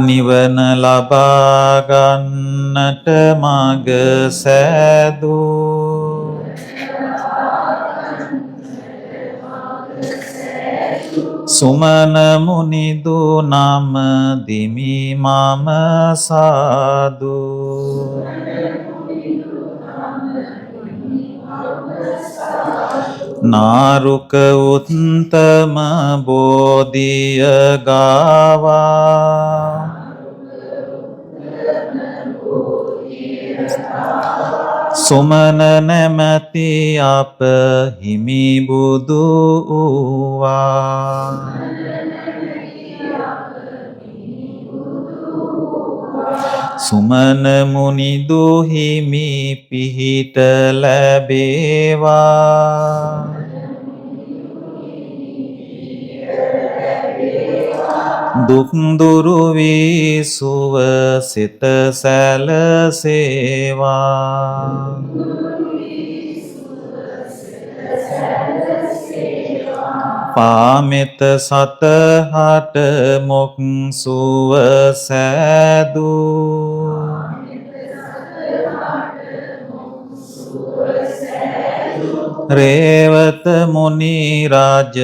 නිවන ලබා ගන්නට මඟ සෑදූ සුමන මුනිදු නම දිමි මම සාදු නාරුක උත්තම බෝධිය ගාවා සුමන නැමැති අප හිමි බුදු වූවා සුමන මුනිදු හිමි පිහිට ලැබේවා දුක් දුරු වී සුව සිත සැලසේවා පාමෙත සතහට මොක් සුව සෑදූ රේවත මුනි රාජ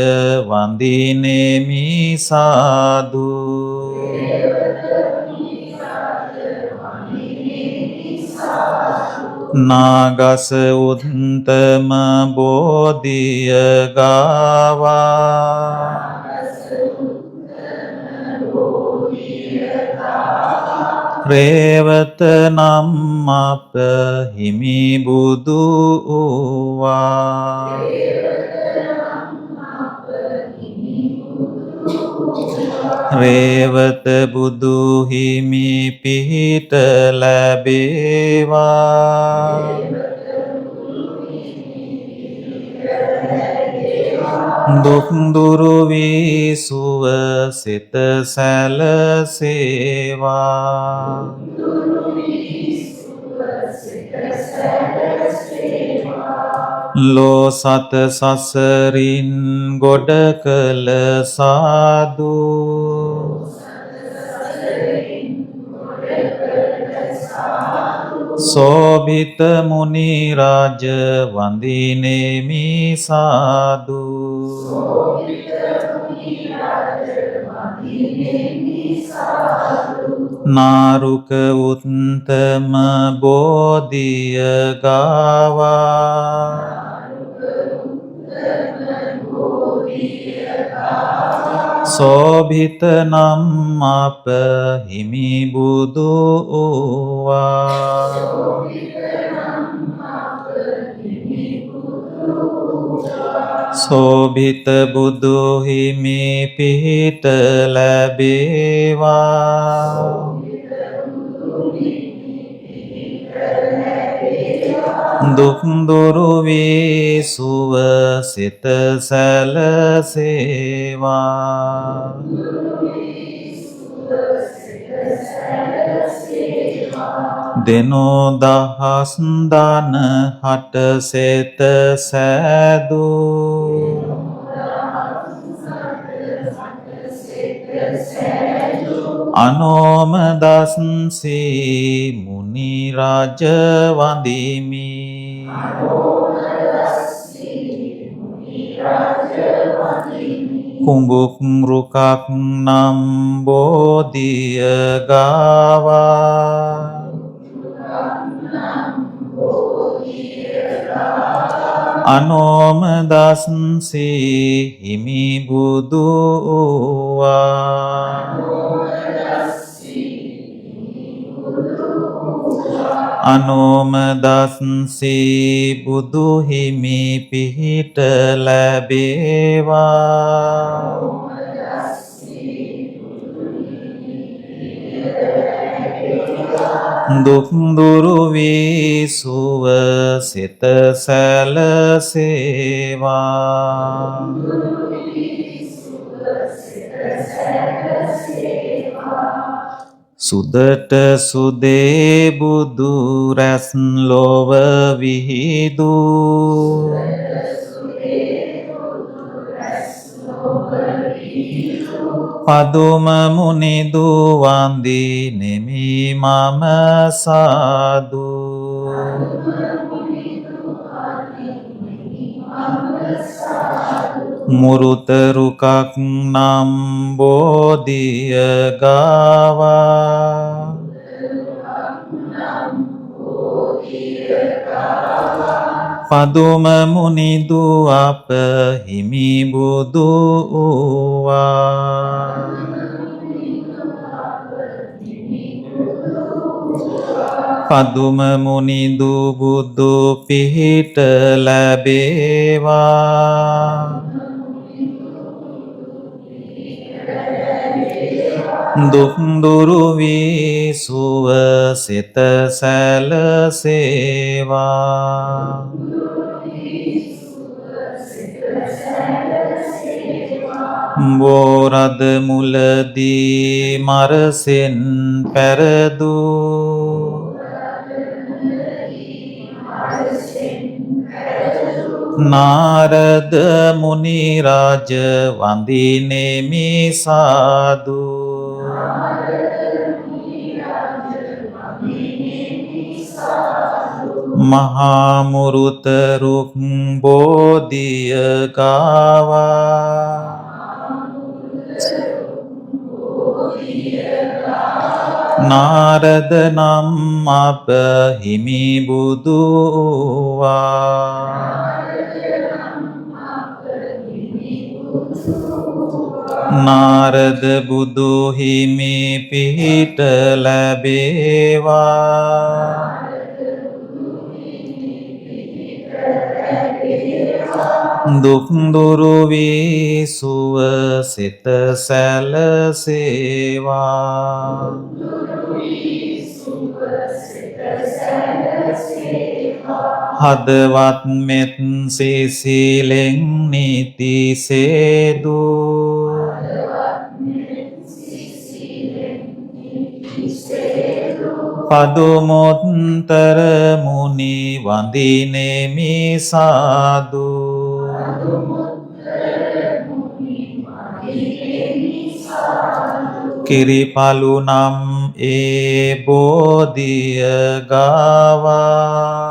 වඳිනෙමි සාදු නාගස උත්තම බෝධිය ගාවා රේවත නම් අප හිමි බුදු වූවා රේවත බුදු හිමි පිහිට ලැබේවා දුක් දුරු වී සුව සිත සැලසේවා ලෝ සත සසරින් ගොඩ කළ සාදු සෝභිත මුනි රාජ වඳිනෙමි සාදු නාරුක උත්තම බෝධිය ගාවා සෝභිත නම් අප හිමි බුදු වූවා සෝභිත බුදු හිමි පිහිට ලැබේවා දුක් දුරු වී සුව සිත සැලසේවා දෙනෝ දහස් දාන හට සෙත සෑදූ අනෝම දස්සී මුනි රාජ වඳිමි කුඹුක් රුකක් නම් බෝධිය ගාවා අනෝම දස්සී හිමි බුදු වූවා අනෝම දස්සී බුදු හිමි පිහිට ලැබේවා දුක් දුරු වී සුව සිත සැලසේවා සුදට සුදේ බුදු රැස් ලොව විහිදූ පදුම මුනිදු වඳිනෙමි මම සාදු මුරුතරුකක් නම් බෝධිය ගාවා පදුම මුනිදු අප හිමි බුදු වූවා පදුම මුනිදු බුදු පිහිට ලැබේවා දුක් දුරු වී සුව සිත සැලසේවා බෝරද මුලදී මරසෙන් පැරදූ නාරද මුනි රාජ වඳිනෙමි සාදු මහා මුරුතරුක් බෝධිය ගාවා නාරද නම් අප හිමි බුදු වූවා නාරද බුදු හිමි පිහිට ලැබේවා දුක් දුරු වී සුව සිත සැලසේවා හදවත් මෙත් සිසිලෙන් නීති සේදු පදුමුත්තර මුනි වඳිනෙමි සාදු කිරිපලු නම් ඒ බෝධිය ගාවා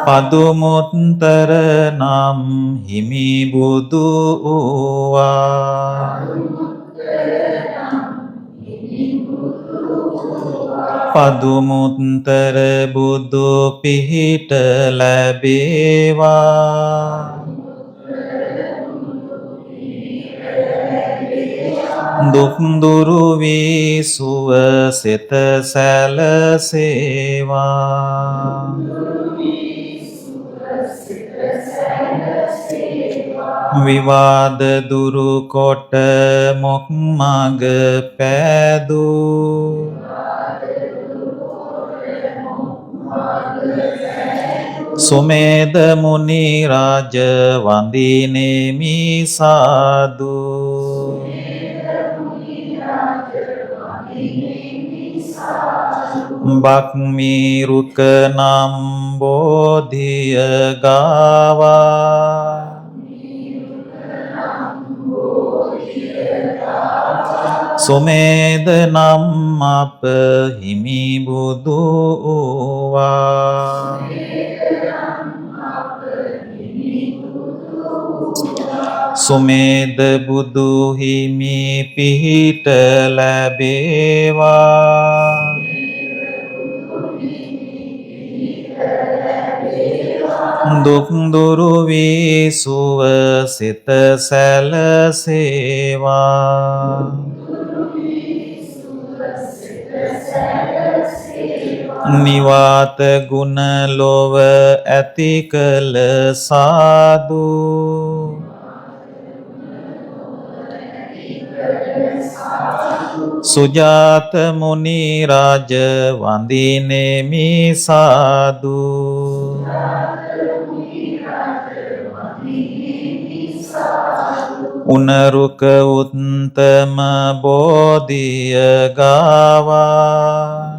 පදුමුත්තර නම් හිමි බුදු වූවා පදුමුත්තර බුදු පිහිට ලැබේවා දුක් දුරු වී සුව සිත සැලසේවා විවාද දුරු කොට මොක් මග පෑදූ සුමේද මුනි රාජ වඳිනෙමි සාදු බක්මි රුක නම් බෝධිය ගාවා සුමේද නම් අප හිමි බුදු වූවා සුමේද බුදු හිමි පිහිට ලැබේවා දුක් දුරු වී සුව සිත සැලසේවා නිවාත ගුණ ලොව ඇති කළ සාදු සුජාත මුනි රාජ වඳිනෙමි සාදු උනරුක උත්තම බෝධිය ගාවා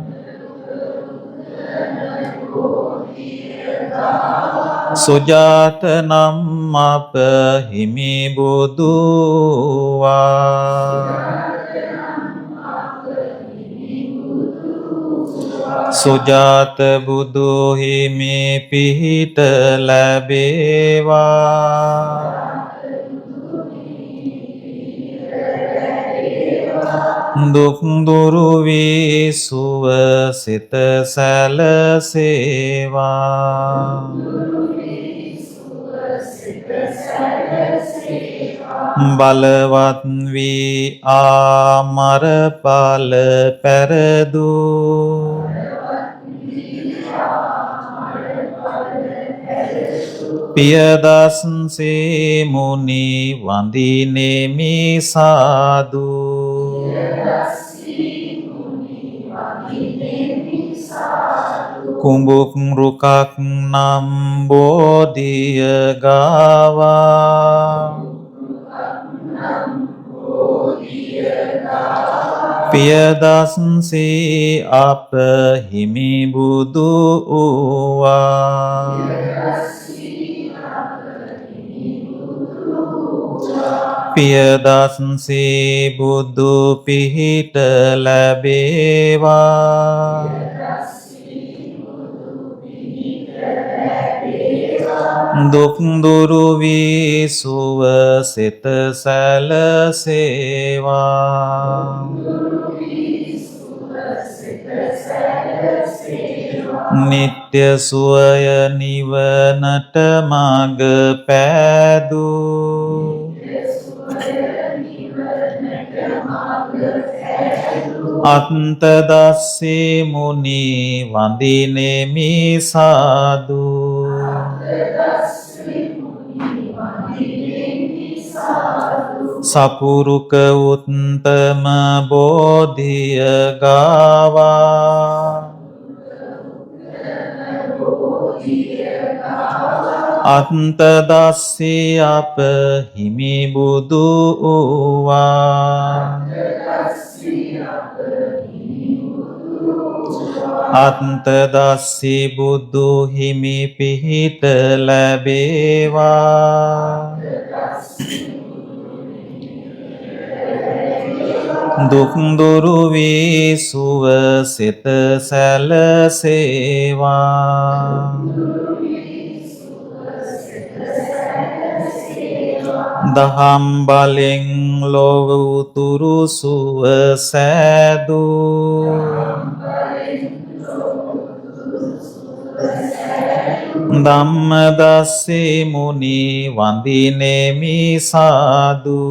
සුජාත නම් අප හිමි බුදු වූවා සුජාත බුදු හිමි පිහිට ලැබේවා. දුක් දුරු වී සුවසිත සැලසේවා. බලවත් වී ආමර ඵල පෙරදූ පියදස්සේ මුනි වඳිනෙමි සාදු. කුඹුක් රුකක් නම් බෝධිය ගාවා පියදස්සේ අප හිමි බුදු වූවා. පියදස්සේ බුදු පිහිට ලැබේවා. දුක් දුරු වී සුවසිත සැලසේවා. නිත්‍ය සුවය නිවනට මඟ පෑදූ අන්තදස්සේ මුනි වඳිනෙමි සාදු. සපුරුක උත්තම බෝධිය ගාවා අන්තදස්සේ අප හිමි බුදු වූවා. අන්තදස්සේ බුදු හිමි පිහිට ලැබේවා. දුක් දුරු වී සුවසිත සැලසේවා. දහම් බලෙන් ලොව උතුරු සුව සෑදූ ධම්මදස්සේ මුනි වඳිනෙමි සාදු.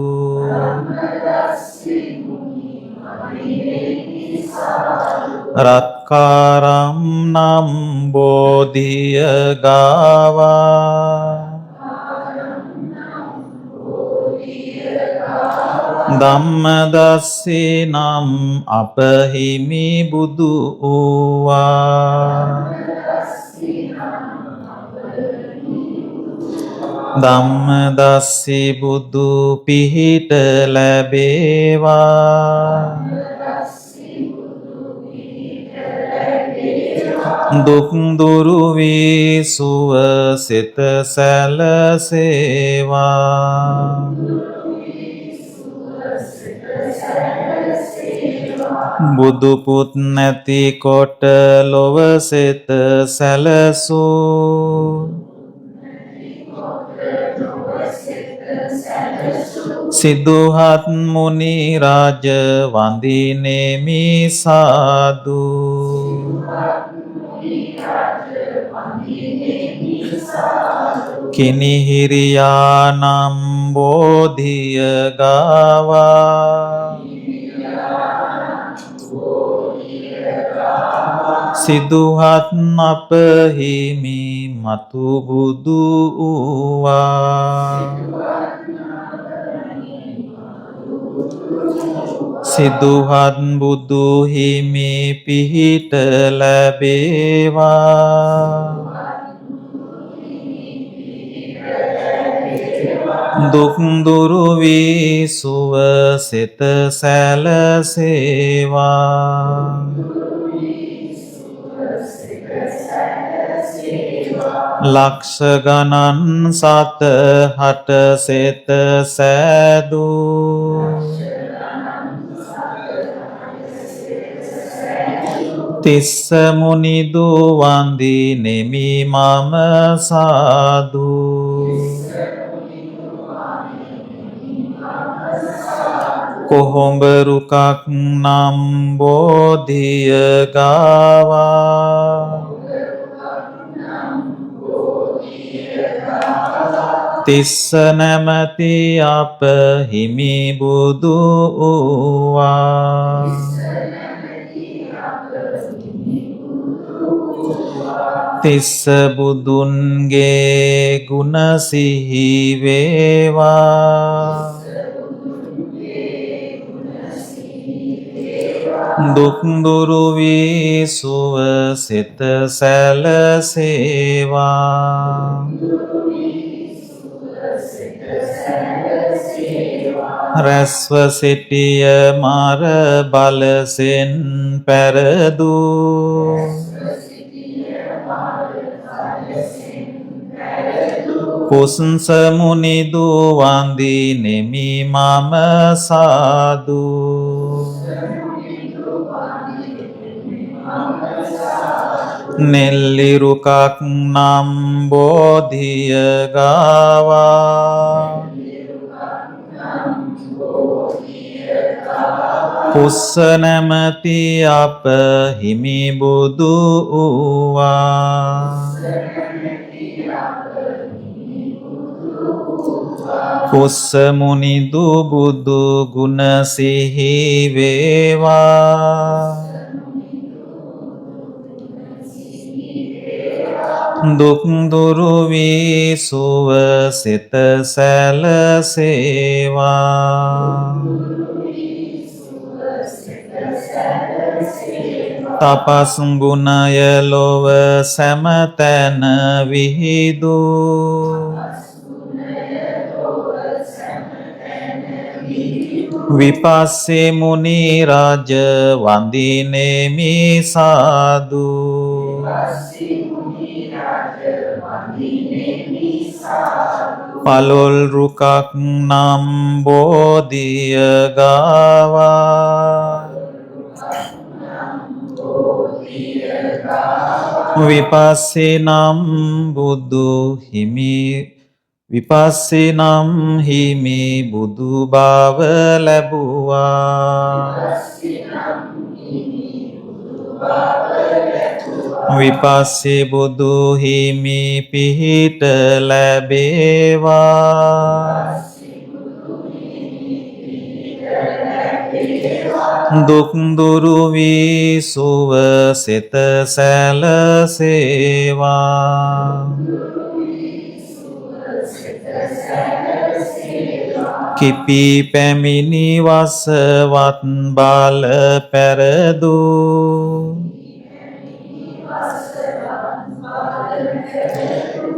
රත්කාරම් නම් බෝධිය ගාවා ධම්මදස්සේ නම් අප හිමි බුදු වූවා. ධම්මදස්සේ බුදු පිහිට ලැබේවා. දුක් දුරු වී සුවසිත සැලසේවා. බුදු පුත් නැති කොට ලොව සිත සැලසූ සිදුහත් මුනි රාජ වඳිනෙමි සාදු. කිනිහිරියානම් බෝධිය ගාවා සිදුහත් අප හිමි මතු බුදු වූවා. සිදුහත් බුදු හිමි පිහිට ලැබේවා. දුක් දුරු වී සුවසිත සැලසේවා. ලක්ෂ ගණන් සත හට සෙත සෑදූ තිස්ස මුනිදු වන්දිනෙමි මම සාදු කොහොඹ රුකක් නම් බෝධිය ගාවා තිස්ස නැමැති අප හිමි බුදු වූවා තිස්ස බුදුන්ගේ ගුණ සිහි වේවා දුක් දුරු වී සුව සිත සැලසේවා රැස්ව සිටිය මර බලසෙන් පැරදූ කුස්ස මුනිදු වන්දිනෙමි මම සාදු නෙල්ලි රුකක් නම් බෝධිය ගාවා කුස්ස නැමැති අප හිමි බුදු වූවා කුස්ස මුනිදු බුදු ගුණ සිහි වේවා දුක් දුරු වී සුව සිත සැලසේවා තපස් ගුණය ලොව සැමතැන විහිදූ විපස්සේ මුනි රාජ වන්දිනෙමි සාදු පලොල් රුකක් නම් බෝධිය ගාවා විපස්සේ නම් බුදු හිමි විපස්සේ නම් හිමි බුදු බව ලැබුවා විපස්සේ බුදු හිමි පිහිට ලැබේවා දුක් දුරු වී සුව සිත සැලසේවා කිපි පැමිණි වසවත් බල පැරදූ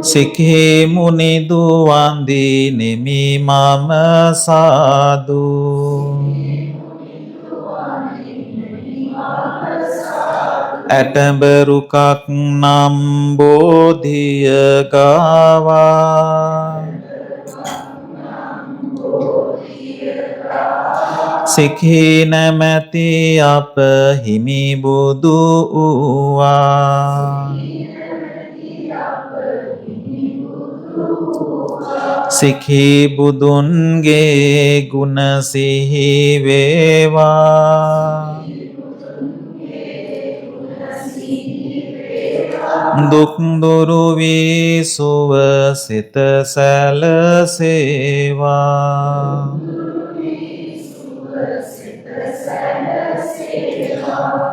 සික්හි මුනිදු වන්දිනෙමි මම සාදු ඇටඹ රුකක් නම් බෝධිය ගාවා සික්හි නැමැති අප හිමි බුදු වූවා සික්හි බුදුන්ගේ ගුණ සිහි වේවා දුක් දුරු වී සුව සිත සැලසේවා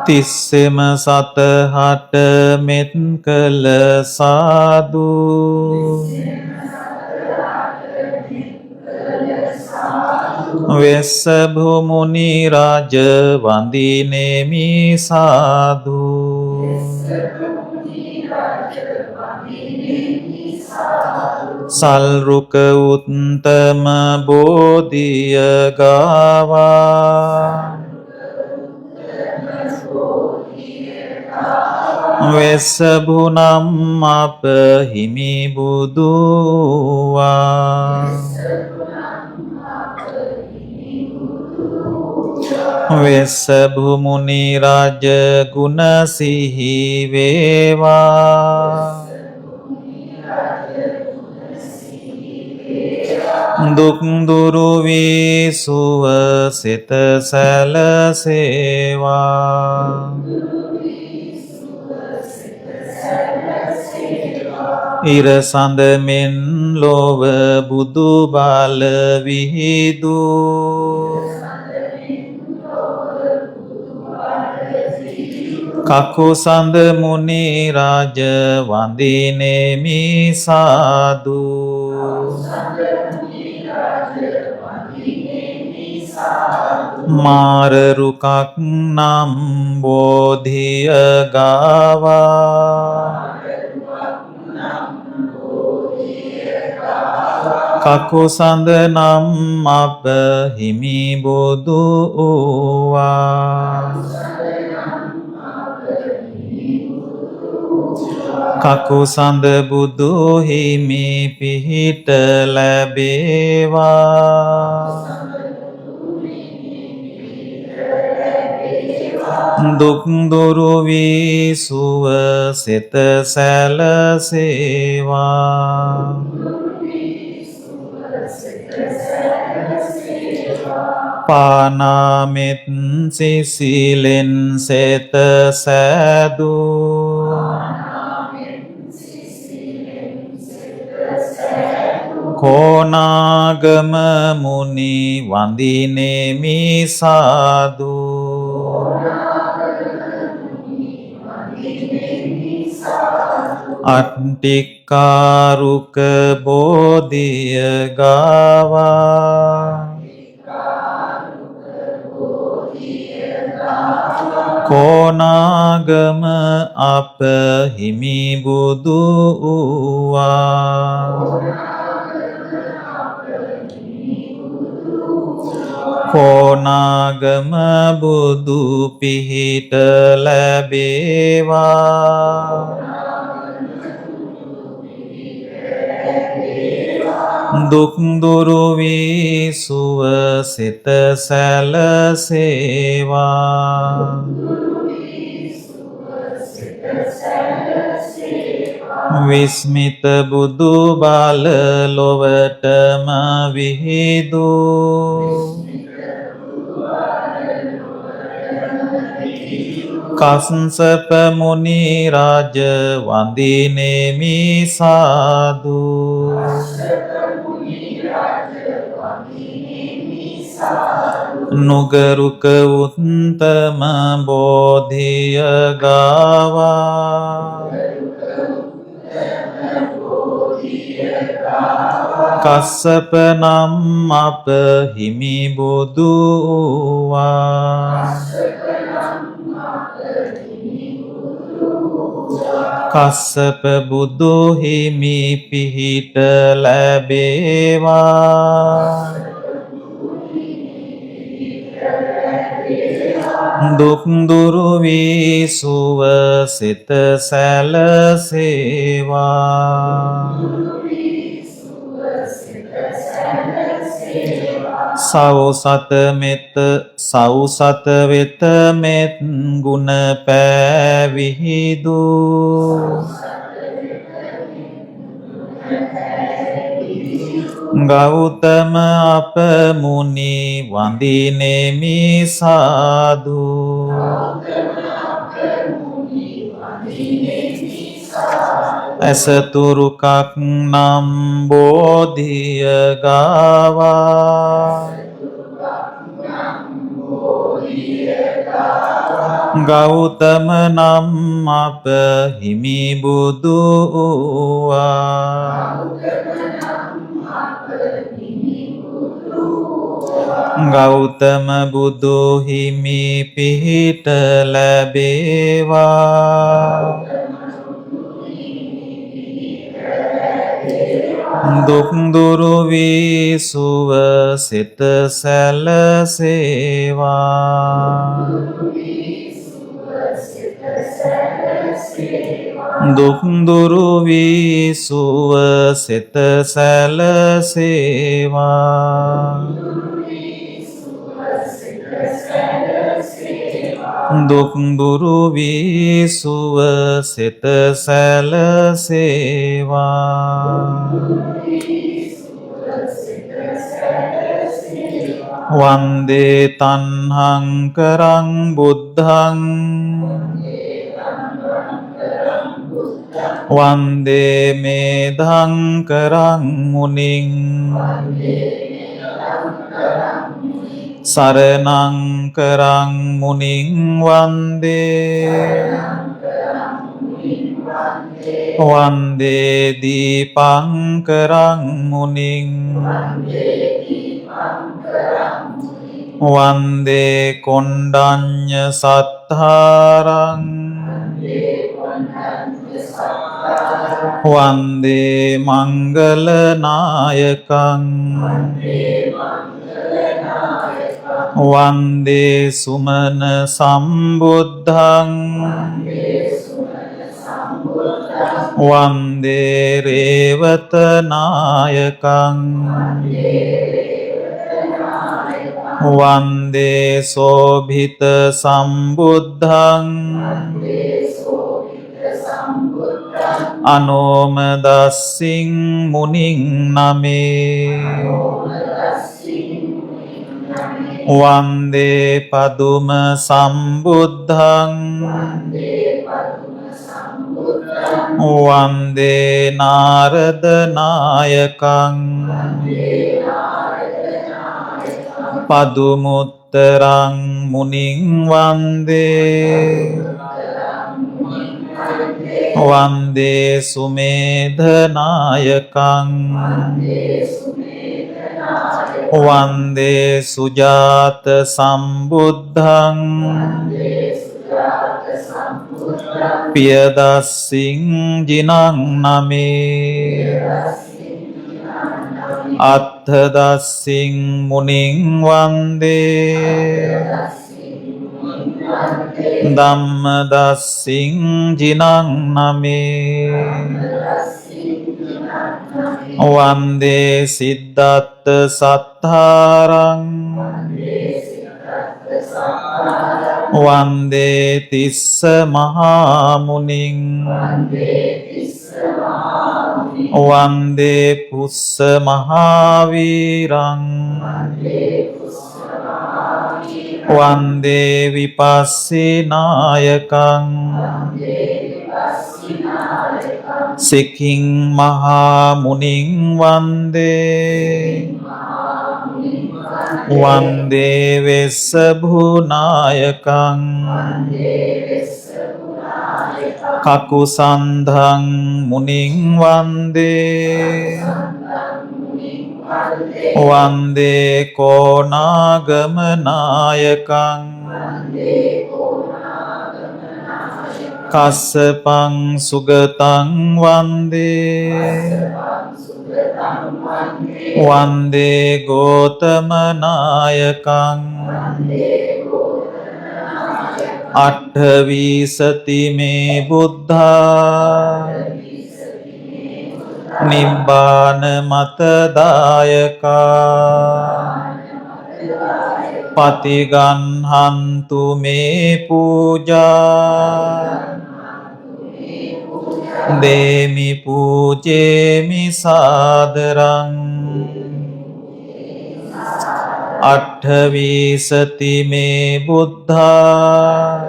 තිස්සෙම සතහට මෙත් කළ සාදු වෙස්ස භුමුනි රාජ වන්දිනෙමි සාදු සල්රුක උත්තම බෝධිය ගාවා වෙස්ස භුනම් අප හිමි බුදු වූවා වෙස්ස භුමුනි රාජ ගුණ සිහි වේවා දුක් දුරු වී සුව සිත සැලසේවා ඉර සඳ මෙන් ලොව බුදු බල විහිදු කකු සඳ මුනි රාජ වඳිනෙමි සාදු මාර රුකක් නම් බෝධිය ගාවා කකු සඳ නම් අප හිමි බුදු වූවා කකු සඳ බුදු හිමි පිහිට ලැබේවා දුක් දුරු වී සුව සිත සැලසේවා පානාමෙත් සිසිලෙන් සෙත සෑදු කෝනාගම මුනි වඳිනෙමි සාදු අට්ටිකාරුක බෝධිය ගාවා කෝනාගම අප හිමි බුදු වූවා කෝනාගම බුදු පිහිට ලැබේවා දුක් දුරු වී සුව සිත සැලසේවා විස්මිත බුදු බල ලොවටම විහිදු කස්සප මුනි රාජ වඳිනෙමි සාදු නුගරුක උත්තම බෝධිය ගාවා කස්සප නම් අප හිමි බුදු වූවා කස්සප බුදු හිමි පිහිට ලැබේවා දුක් දුරු වී සුව සිත සැලසේවා සවසත මෙත සවසත වෙත මෙත් ගුණ පැවිහිදු ගෞතම අප මුනි වඳිනෙමි සාදු ඇසතුරුකක් නම් බෝධිය ගාවා ගෞතම නම් අප හිමි බුදු වූවා ගෞතම බුදු හිමි පිහිට ලැබේවා දුක් දුරු වී සුව සිත සැලසේවා දුක් දුරු වී සුව සිත සැලසේවා දුක් දුරු වී සුව සිත සැලසේවා. වන්දේ තන්හං කරං බුද්ධං වන්දේ මේධං කරං මුනිං සරණං කරං මුනිං වන්දේ වන්දේ දීපං කරං මුනිං වන්දේ කොණ්ඩඤ්ඤ සත්තාරං වන්දේ මංගල නායකං වන්දේ සුමන සම්බුද්ධං වන්දේ රේවත නායකං වන්දේ සෝභිත සම්බුද්ධං අනෝමදස්සින් මුනිං නමේ වන්දේ පදුම සම්බුද්ධං වන්දේ නාරද නායකං පදුමුත්තරං මුනිං වන්දේ වන්දේ සුමේධ නායකං වන්දේ සුජාත සම්බුද්ධං පියදස්සින් ජිනං නමේ අත්ථදස්සින් මුනිං වන්දේ ධම්මදස්සින් ජිනං නමේ වන්දේ සිද්ධාත්ථ සත්තාරං වන්දේ තිස්ස මහා මුනිං වන්දේ පුස්ස මහාවීරං වන්දේ විපස්සී නායකං සිකින් මහා මුනිං වන්දේ වන්දේ වෙස්ස භූනායකං කකුසන්ධං මුනිං වන්දේ වන්දේ කෝනාගම නායකං කස්සපං සුගතං වන්දේ වන්දේ ගෝතම නායකං අට්ඨවී සති මේ බුද්ධා නිබ්බාන මත දායකා පතිගන්හන්තු මේ පූජා දේමි පූජේමි සාදරං අට්ඨවී සති මේ බුද්ධා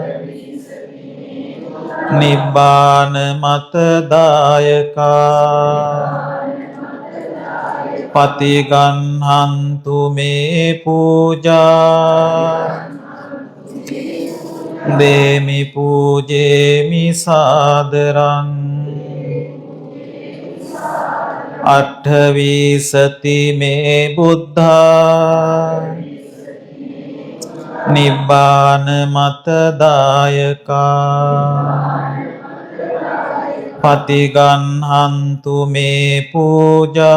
නිබ්බාන මත දායකා පතිගන්හන්තු මේ පූජා දේමි පූජේමි සාදරං අට්ඨවී සති මේ බුද්ධා නිබ්බාන මත දායකා පතිගන්හන්තු මේ පූජා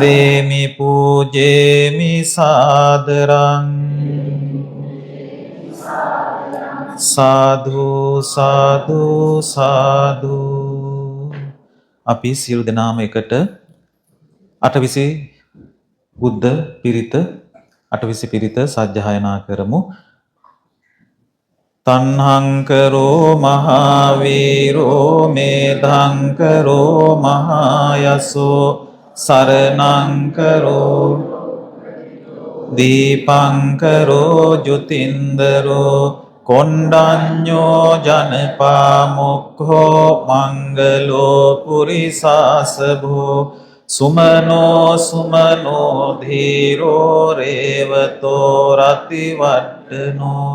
දේමි පූජේමි සාදරං සාදු සාදු සාදු. අපි සියලු දෙනාම එකට අටවිසි බුද්ධ පිරිත අටවිසි පිරිත සජ්ජායනා කරමු. තණ්හංකරෝ මහාවීරෝ මේධංකරෝ මහායසෝ සරණංකරෝ දීපංකරෝ ජුතින්දරෝ කොණ්ඩඤ්ඤෝ ජනපාමුක්ඛෝ මංගලෝ පුරිසාසභෝ සුමනෝ සුමනෝ ධීරෝ රේවතෝ රතිවට්ටනෝ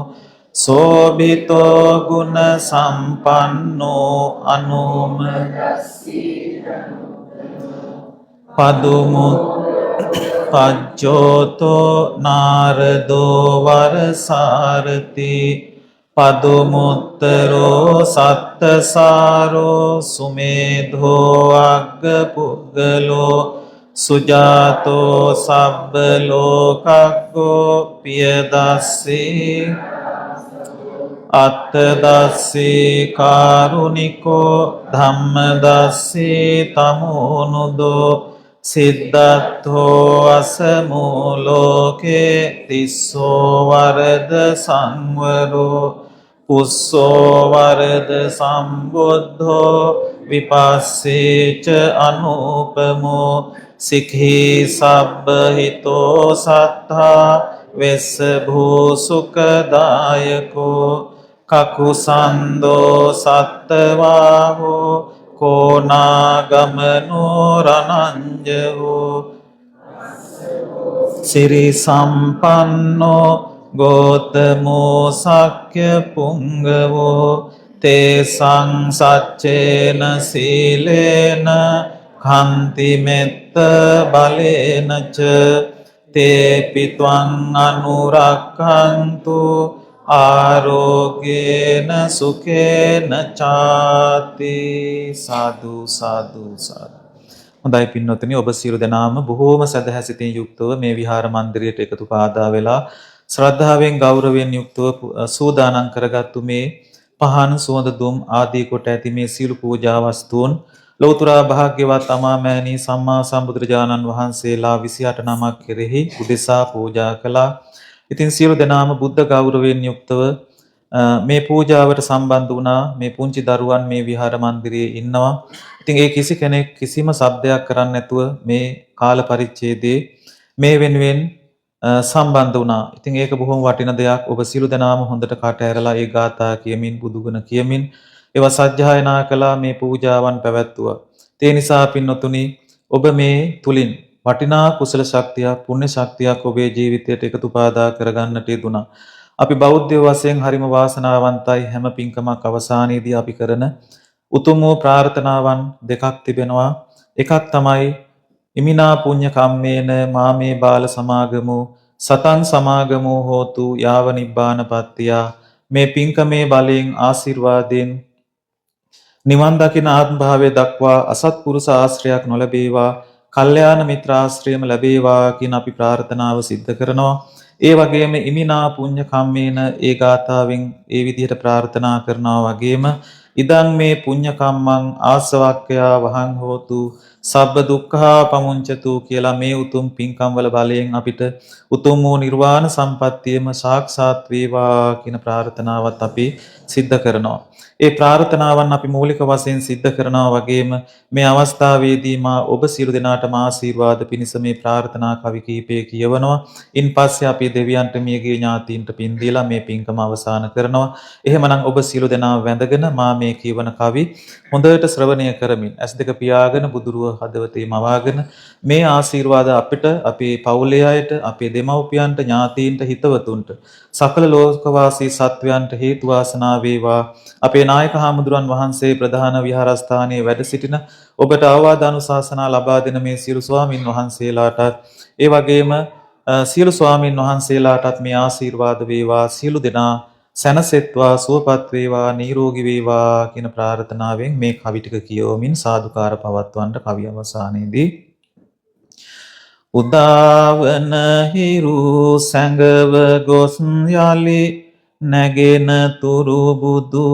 සෝභිතෝ ගුණ සම්පන්නෝ අනුම පදුමුත් පජ්ජෝතෝ නාරදෝ වරසාරති පදුමුත්තරෝ සත්තසාරෝ සුමේධෝ අග්ගපුග්ගලෝ සුජාතෝ සබ්බ ලෝකග්ගෝ පියදස්සී අත්තදස්සී කාරුණිකෝ ධම්මදස්සී තමෝනුදෝ සිද්ධාර්ථෝ අසමෝ ලෝකේ තිස්සෝ වරද සංවරෝ පුස්සෝ වරද සම්බුද්ධෝ විපස්සේච අනුපමෝ සික්ඛී සබ්බ හිතෝ සත්තා වෙස්ස භූ සුඛදායකෝ කකුසන්தோ සත්තවාහෝ කෝනාගමනෝ රණංජෝ සිරි සම්පන්නෝ ගෝතමෝ සක්්‍ය පුංගවෝ තේසං සච්චේන සීලේන කන්ති මෙත්ත බලේනච තේපි ත්වං අනුරක්ඛන්තු ආරෝග්‍යේන සුඛේන චාති සාදු සාදු සාදු. හොඳයි පින්වත්නි, ඔබ සියලු දෙනාම බොහෝම සදහැසිතින් යුක්තව මේ විහාර මන්දිරයට එකතු පාදා වෙලා ශ්‍රද්ධාවෙන් ගෞරවයෙන් යුක්තව සූදානම් කරගත්තු මේ පහන් සුවඳ දුම් ආදී කොට ඇති මේ සීල පූජා වස්තුන් ලෞතර භාග්‍යවත් අමාමෑණී සම්මා සම්බුදුරජාණන් වහන්සේලා 28 නමක් කෙරෙහි උදෙසා පූජා කළා. ඉතින් සියලු දෙනාම බුද්ධ ගෞරවයෙන් යුක්තව මේ පූජාවට සම්බන්ධ වුණා. මේ පුංචි දරුවන් මේ විහාර මන්දිරයේ ඉන්නවා. ඉතින් ඒ කිසි කෙනෙක් කිසිම શબ્දයක් කරන්නේ නැතුව මේ කාල පරිච්ඡේදයේ මේ වෙනුවෙන් සම්බන්ධ වුණා. ඉතින් ඒක බොහොම වටින දෙයක්. ඔබ සියලු දෙනාම හොඳට කට ඇරලා ඒ ගාථා කියමින් බුදුගුණ කියමින් ඒවා සජ්ජායනා කළා, මේ පූජාවන් පැවැත්තුවා. ඒ නිසා පින්වතුනි, ඔබ මේ තුලින් වටිනා කුසල ශක්තියක්, පුණ්‍ය ශක්තියක් ඔබේ ජීවිතයට එකතු පාදා කරගන්නට යෙදුණා. අපි බෞද්ධ වශයෙන් හරිම වාසනාවන්තයි. හැම පින්කමක් අවසානයේදී අපි කරන උතුම් වූ ප්‍රාර්ථනාවන් දෙකක් තිබෙනවා. එකක් තමයි ඉමිනා පුඤ්ඤ කම්මේන මාමේ බාල සමාගමෝ සතං සමාගමෝ හෝතු යාව නිබ්බානපත්තිය. මේ පින්කමේ බලයෙන් ආශිර්වාදයෙන් නිවන් දකින ආත්ම භාවය දක්වා අසත්පුරුෂ ආශ්‍රයක් නොලැබේවා, කල්යාණ මිත්‍ර ආශ්‍රයම ලැබේවා කියන අපි ප්‍රාර්ථනාව සිද්ධ කරනවා. ඒ වගේම ඉමිනා පුඤ්ඤ කම්මේන ඒ ගාථාවෙන් ඒ විදිහට ප්‍රාර්ථනා කරනවා වගේම ඉදං මේ පුඤ්ඤ කම්මං ආසවක්ඛයා වහං හෝතු සබ්බ දුක්ඛා පමුංචතු කියලා මේ උතුම් පින්කම් වල බලයෙන් අපිට උතුම් වූ නිර්වාණ සම්පත්තියම සාක්ෂාත් වේවා කියන ප්‍රාර්ථනාවත් අපි සිද්ධ කරනවා. ඒ ප්‍රාර්ථනාවන් අපි මූලික වශයෙන් සිද්ධ කරනවා වගේම මේ අවස්ථාවේදී මා ඔබ සියලු දෙනාටම ආශිර්වාද පිණිස මේ ප්‍රාර්ථනා කවි කීපය කියවනවා. ඉන්පස්සේ අපි දෙවියන්ට මියගිය ඥාතීන්ට පින් දීලා මේ පින්කම අවසන් කරනවා. එහෙමනම් ඔබ සියලු දෙනා වැඳගෙන මා මේ කියවන කවි හොඳට ශ්‍රවණය කරමින් ඇස් දෙක පියාගෙන බුදුරුව හදවතේ මවාගෙන මේ ආශිර්වාද අපිට, අපේ පවුලේ අයට, අපේ දෙමව්පියන්ට, ඥාතීන්ට, හිතවතුන්ට, සකල ලෝකවාසී සත්වයන්ට හේතු වාසනා වේවා. අපේ නායක හාමුදුරන් වහන්සේ ප්‍රධාන විහාරස්ථානයේ වැඩ සිටින ඔබට අවවාද අනුශාසනා ලබා දෙන මේ සියලු ස්වාමින් වහන්සේලාටත් ඒ වගේම සියලු ස්වාමින් වහන්සේලාටත් මේ ආශිර්වාද වේවා. සියලු දෙනා සැනසෙත්වා, සුවපත් වේවා, නිරෝගී වේවා කියන ප්‍රාර්ථනාවෙන් මේ කවි ටික කියවමින් සාදුකාර පවත්වන්න කවි අවසානයේදී උදාවන හිරු සැඟව ගොස් යලි නැගෙන තුරු බුදු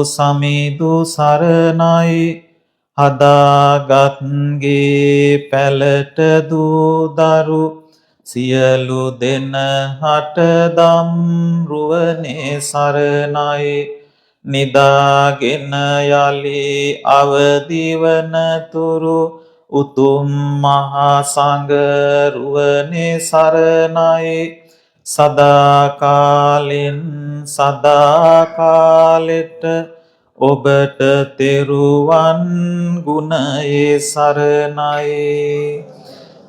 සමිදු සරණයි හදාගත්ගේ පැලට දූ දරු සියලු දෙන හටදම් රුවනේ සරණයි නිදාගෙන යලි අවදිවන තුරු උතුම් මහා සංඝ රුවනේ සරණයි සදාකාලින් සදාකාලෙට ඔබට තෙරුවන් ගුණයේ සරණයි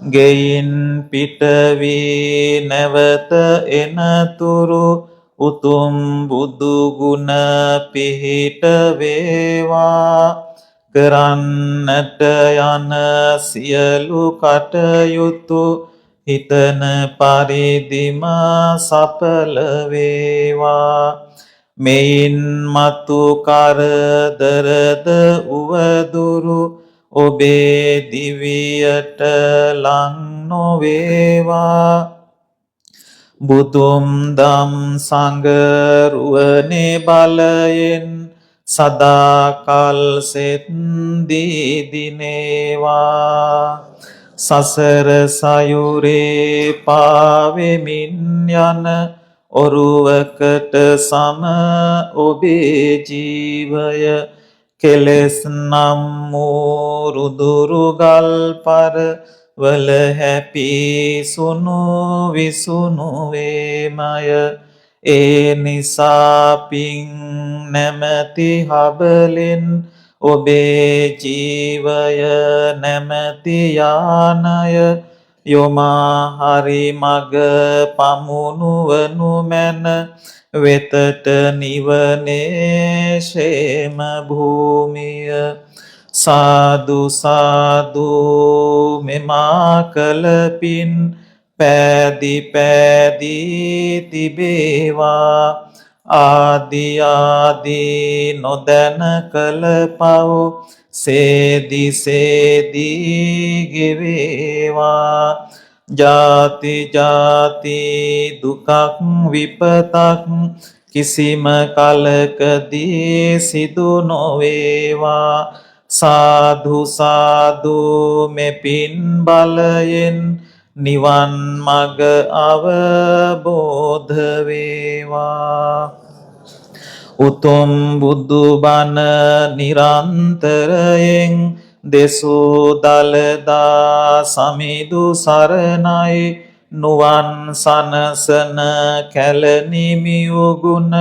ගෙයින් පිටවී නැවත එනතුරු උතුම් බුදු ගුණ පිහිට වේවා කරන්නට යන සියලු කටයුතු හිතන පරිදිම සඵල වේවා මෙයින් මතු කරදරද උවදුරු ඔබේ දිවියට ලං නොවේවා බුදුම් දම් සංඝ රුවනේ බලයෙන් සදාකල් සෙත් දීදිනේවා සසර සයුරේ පාවෙමින් යන ඔරුවකට සම ඔබේ ජීවය කෙලෙස් නම් වූ රුදුරු ගල් පර වල හැපි සුණු විසුණු වේමය ඒ නිසා පිං නැමැති හබලෙන් ඔබේ ජීවය නැමැති යානය යොමා හරි මග පමුණුවනු මැන වෙතට නිවනේ ශේම භූමිය සාදු සාදු මෙමා කලපින් පෑදි පෑදී තිබේවා ආදි ආදී නොදැන කල පව් සේදි සේදී ගෙවේවා ජාති ජාති දුකක් විපතක් කිසිම කලකදී සිදු නොවේවා සාදු සාදු මෙපින් බලයෙන් නිවන් මග අවබෝධ වේවා උතුම් බුදු බණ නිරන්තරයෙන් දෙසූ දලදා සමිදු සරණයි නුවන් සනසන කැලනිමියු ගුණ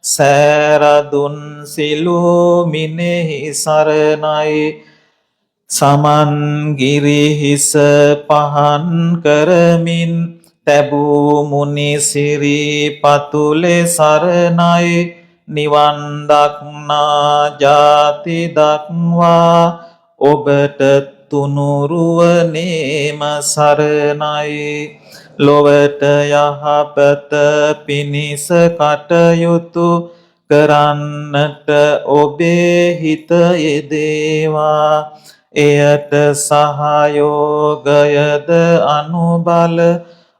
සෑරදුන් සිලුමිනෙහි සරණයි සමන්ගිරිහිස පහන් කරමින් තැබූ මුනි සිරි පතුලේ සරණයි නිවන් දක්නා ජාති දක්වා ඔබට තුනුරුවනේම සරණයි ලොවට යහපත පිණිස කටයුතු කරන්නට ඔබේ හිත යෙදේවා එයට සහයෝගයද අනුබල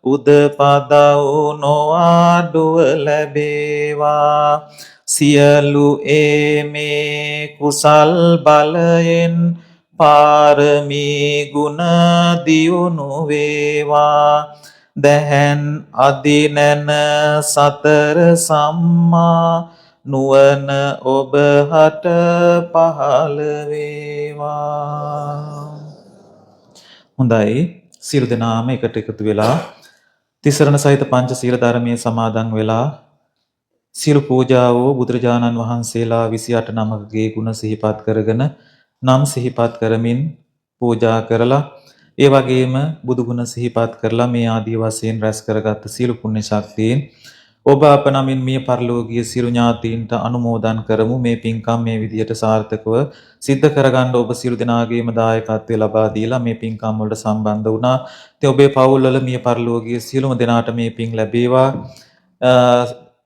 උදපදව් නොඅඩුව ලැබේවා සියලු මේ කුසල් බලයෙන් පාරමී ගුණ දියුණු වේවා දැහැන් අදිනැන සතර සම්මා නුවණ ඔබ හට පහළ වේවා හොඳයි සියලු දෙනාම එකට එකතු වෙලා තිසරණ සහිත පංචශීල ධර්මයේ සමාදන් වෙලා සියලු පූජාවෝ බුදුරජාණන් වහන්සේලා 28 නමකගේ ගුණ සිහිපත් කරගෙන නම් සිහිපත් කරමින් පූජා කරලා ඒ වගේම බුදු ගුණ සිහිපත් කරලා මේ ආදී වශයෙන් රැස් කරගත් සියලු පුණ්‍ය ශක්තියින් ඔබ අප නමින් මිය පරලෝකීය සියලු ඥාතීන්ට අනුමෝදන් කරමු මේ පින්කම් මේ විදියට සාර්ථකව සිද්ධ කරගන්න ඔබ සියලු දෙනාගේම දායකත්වය ලබා දීලා මේ පින්කම් වලට සම්බන්ධ වුණා. ඉතින් ඔබේ පවුල් වල මිය පරලෝකීය සියලුම දෙනාට මේ පින් ලැබේවා.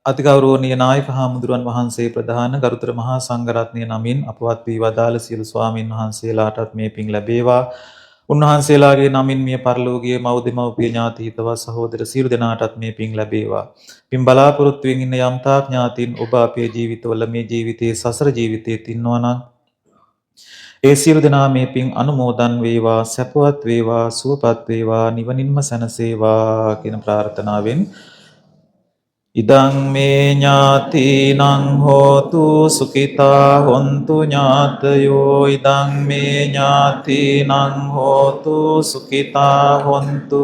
අතිගෞරවනීය නායක හාමුදුරුවන් වහන්සේ ප්‍රධාන ගරුතර මහා සංඝරත්නය නමින් අපවත් වී වදාළ සියලු ස්වාමින් වහන්සේලාටත් මේ පින් ලැබේවා. උන්වහන්සේලාගේ නමින් මිය පරලෝකීය මව් දෙමව්පිය ඥාති හිතවත් සහෝදර සියලු දෙනාටත් මේ පින් ලැබේවා. පින් බලාපොරොත්තු වෙමින් ඉන්න යම්තාක් ඥාතීන් ඔබ අපේ ජීවිතවල මේ ජීවිතයේ සසර ජීවිතයේ ඉන්නවා නම් ඒ සියලු දෙනා මේ පින් අනුමෝදන් වේවා, සැපවත් වේවා, සුවපත් වේවා, නිවනින්ම සැනසේවා කියන ප්‍රාර්ථනාවෙන් ඉදං මේ ඥාතිනං හෝතු සුඛිතා හොන්තු ඥාතයෝ ඉදං මේ ඥාතිනං හෝතු සුඛිතා හොන්තු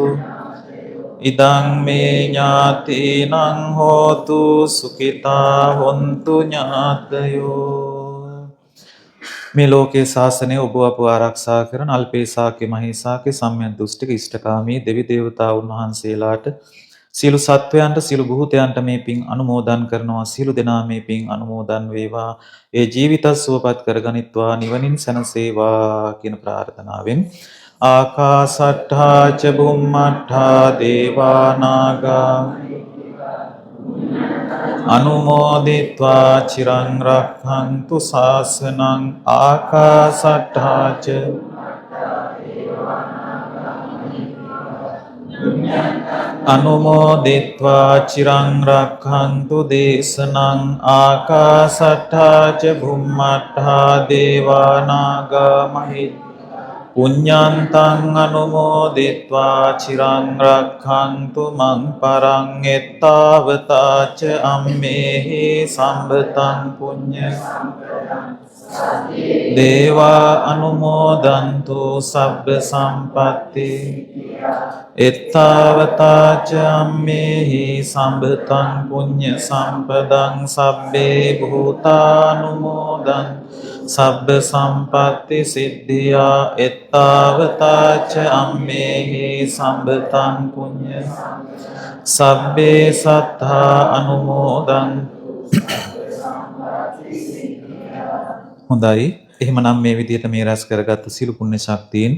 ඉදං මේ ඥාතිනං හෝතු සුඛිතා හොන්තු ඥාතයෝ. මේ ලෝකේ ශාසනය ඔබ අප ආරක්ෂා කරන අල්පේසාකේ මහේසාකේ සම්‍යක් දුෂ්ටික ඉෂ්ඨකාමී දෙවි දේවතාවුන් වහන්සේලාට සියලු සත්වයන්ට සියලු භූතයන්ට මේ පින් අනුමෝදන් කරනවා. සියලු දෙනා මේ පින් අනුමෝදන් වේවා. ඒ ජීවිත සුවපත් කරගනිත්වා, නිවනින් සැනසේවා කියන ප්‍රාර්ථනාවෙන් ආකාසට්ඨා ච බුම්මට්ඨා දේවා නාග අනුමෝදිත්වා චිරං රක්ඛන්තු ශාසනං ආකාසට්ඨා ච අනුමෝදිත්වා චිරං රක්ඛන්තු දේශනං ආකාසට්ඨා ච බුම්මට්ඨා දේවා නාග මහිද්దికා පුඤ්ඤන්තං අනුමෝදිත්වා චිරං රක්ඛන්තු මං පරං එත්තාවතා ච අම්මේහි සම්බතං පුඤ්ඤ දේවා අනුමෝදන්තු සබ්බ සම්පatti එත්තාවතා ච අම්මේහි සම්බතං පුඤ්ඤ සම්පදං සබ්බේ භූතානුමෝදන් සබ්බ සම්පatti සිද්ධියා එත්තාවතා ච අම්මේහි සම්බතං පුඤ්ඤ සබ්බේ සත්තා අනුමෝදන්. හොඳයි. එහෙමනම් මේ විදිහට මේ රැස් කරගත්තු සියලු පුණ්‍ය ශක්තියින්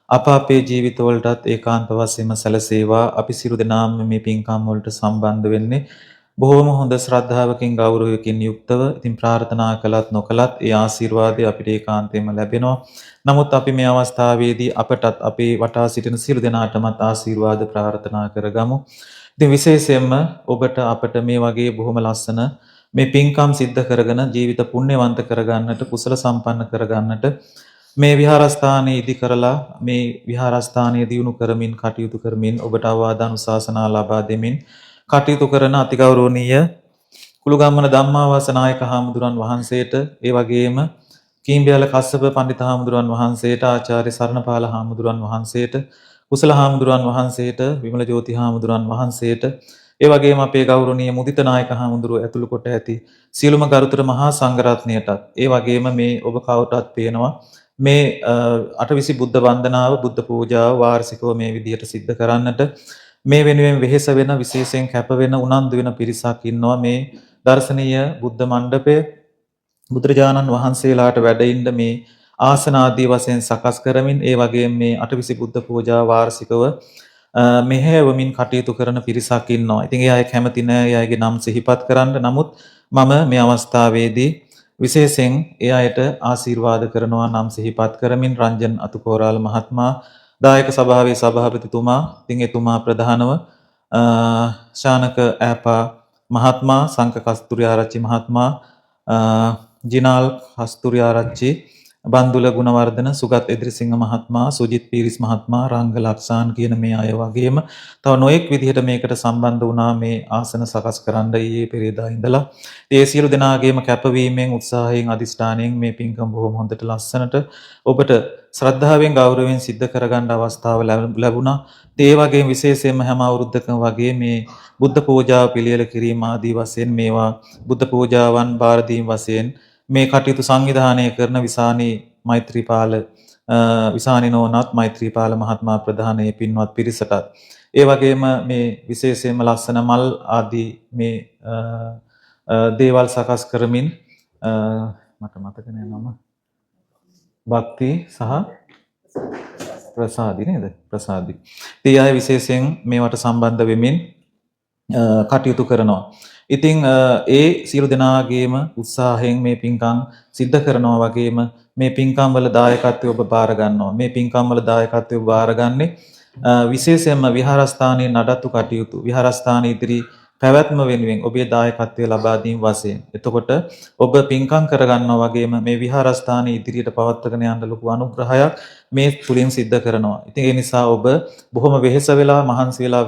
අපේ ජීවිතවලටත් ඒකාන්ත වශයෙන්ම සැලසේවා. අපි සියලු දෙනාම මේ පින්කම් වලට සම්බන්ධ වෙන්නේ බොහොම හොඳ ශ්‍රද්ධාවකින් ගෞරවයකින් යුක්තව. ඉතින් ප්‍රාර්ථනා කළත් නොකළත් ඒ ආශිර්වාදය අපිට ඒකාන්තයෙන්ම ලැබෙනවා. නමුත් අපි මේ අවස්ථාවේදී අපටත් අපේ වටා සිටින සියලු දෙනාටමත් ආශිර්වාද ප්‍රාර්ථනා කරගමු. ඉතින් විශේෂයෙන්ම ඔබට අපට මේ වගේ බොහොම ලස්සන මේ පින්කම් සිද්ධ කරගෙන ජීවිත පුණ්‍යවන්ත කරගන්නට, කුසල සම්පන්න කරගන්නට මේ විහාරස්ථානයේ ඉදි කරලා මේ විහාරස්ථානයේ දියුණු කරමින් කටයුතු කරමින් ඔබට අවවාද අනුශාසනා ලබා දෙමින් කටයුතු කරන අතිගෞරවනීය කුළුගම්මන ධම්මාවාස නායක හාමුදුරන් වහන්සේට, ඒ වගේම කීම්බයාල කස්සප පඬිත හාමුදුරන් වහන්සේට, ආචාර්ය සරණපාල හාමුදුරන් වහන්සේට, කුසල හාමුදුරන් වහන්සේට, විමල ජෝති හාමුදුරන් වහන්සේට, ඒ වගේම අපේ ගෞරවනීය මුදිත නායක හාමුදුරුව ඇතුළු කොට ඇති සියලුම ගරුතර මහා සංඝරත්නයටත්, ඒ වගේම මේ ඔබ කවුටත් පේනවා මේ අටවිසි බුද්ධ වන්දනාව, බුද්ධ පූජාව වාර්ෂිකව මේ විදිහට සිද්ධ කරන්නට මේ වෙනුවෙන් වෙහෙස වෙන, විශේෂයෙන් කැප වෙන, උනන්දු වෙන පිරිසක් ඉන්නවා. මේ දර්ශනීය බුද්ධ මණ්ඩපය බුදුරජාණන් වහන්සේලාට වැඩ ඉන්න මේ ආසන ආදී වශයෙන් සකස් කරමින්, ඒ වගේම මේ අටවිසි බුද්ධ පූජා වාර්ෂිකව මෙහෙයවමින් කටයුතු කරන පිරිසක් ඉන්නවා. ඉතින් ඒ අය කැමති නෑ ඒ අයගේ නම් සිහිපත් කරන්න. නමුත් මම මේ අවස්ථාවේදී විශේෂයෙන් ඒ අයට ආශිර්වාද කරනවා නම් සිහිපත් කරමින් රංජන් අතුකෝරාල මහත්මයා, දායක සභාවේ සභාපතිතුමා, ඉතින් එතුමා ප්‍රධානව ශානක ඈපා මහත්මයා, සංක කස්තුරි ආරච්චි මහත්මයා, ජිනාල් කස්තුරි ආරච්චි, බන්දුල ගුණවර්ධන, සුගත් එදිරිසිංහ මහත්මයා, සුජිත් පීරිස් මහත්මයා, රංග ලක්ෂාන් කියන මේ අය වගේම තව නොඑක් විදිහට මේකට සම්බන්ධ වුණා මේ ආසන සකස් කරන්න ඊයේ පෙරේදා ඉඳලා. ඒ සියලු දෙනාගේම කැපවීමෙන්, උත්සාහයෙන්, අදිෂ්ඨානයෙන් මේ පින්කම් බොහොම හොඳට ලස්සනට ඔබට ශ්‍රද්ධාවෙන් ගෞරවයෙන් සිද්ධ කරගන්න අවස්ථාව ලැබුණා. ඒ වගේම විශේෂයෙන්ම හැම අවුරුද්දකම වගේ මේ බුද්ධ පූජාව පිළියෙල කිරීම ආදී වශයෙන් මේවා බුද්ධ පූජාවන් බාර දීම වශයෙන් මේ කටයුතු සංවිධානය කරන විසානී මෛත්‍රීපාල විසානී නෝනාත් මෛත්‍රීපාල මහත්මයා ප්‍රධානයේ පින්වත් පිරිසටත්, ඒ වගේම මේ විශේෂයෙන්ම ලස්සන මල් ආදී මේ දේවල් සකස් කරමින් මට මතක නෑ නම භක්ති සහ ප්‍රසාදි නේද? ප්‍රසාදි. ඒ අය විශේෂයෙන් මේවට සම්බන්ධ වෙමින් කටයුතු කරනවා. ඉතින් ඒ සියලු දෙනාගේම උත්සාහයෙන් මේ පින්කම් සිද්ධ කරනවා වගේම මේ පින්කම් වල දායකත්වය ඔබ බාර ගන්නවා. මේ පින්කම් වල දායකත්වය ඔබ බාරගන්නේ විශේෂයෙන්ම විහාරස්ථානයේ නඩත්තු කටයුතු, විහාරස්ථානයේ ඉදිරි පැවැත්ම වෙනුවෙන් ඔබේ දායකත්වය ලබා දීම වශයෙන්. එතකොට ඔබ පින්කම් කරගන්නවා වගේම මේ විහාරස්ථානයේ ඉදිරියට පවත්වාගෙන යන්න ලොකු අනුග්‍රහයක් මේ තුලින් සිද්ධ කරනවා. ඉතින් ඒ නිසා ඔබ බොහොම වෙහෙස වෙලා මහන්සි වෙලා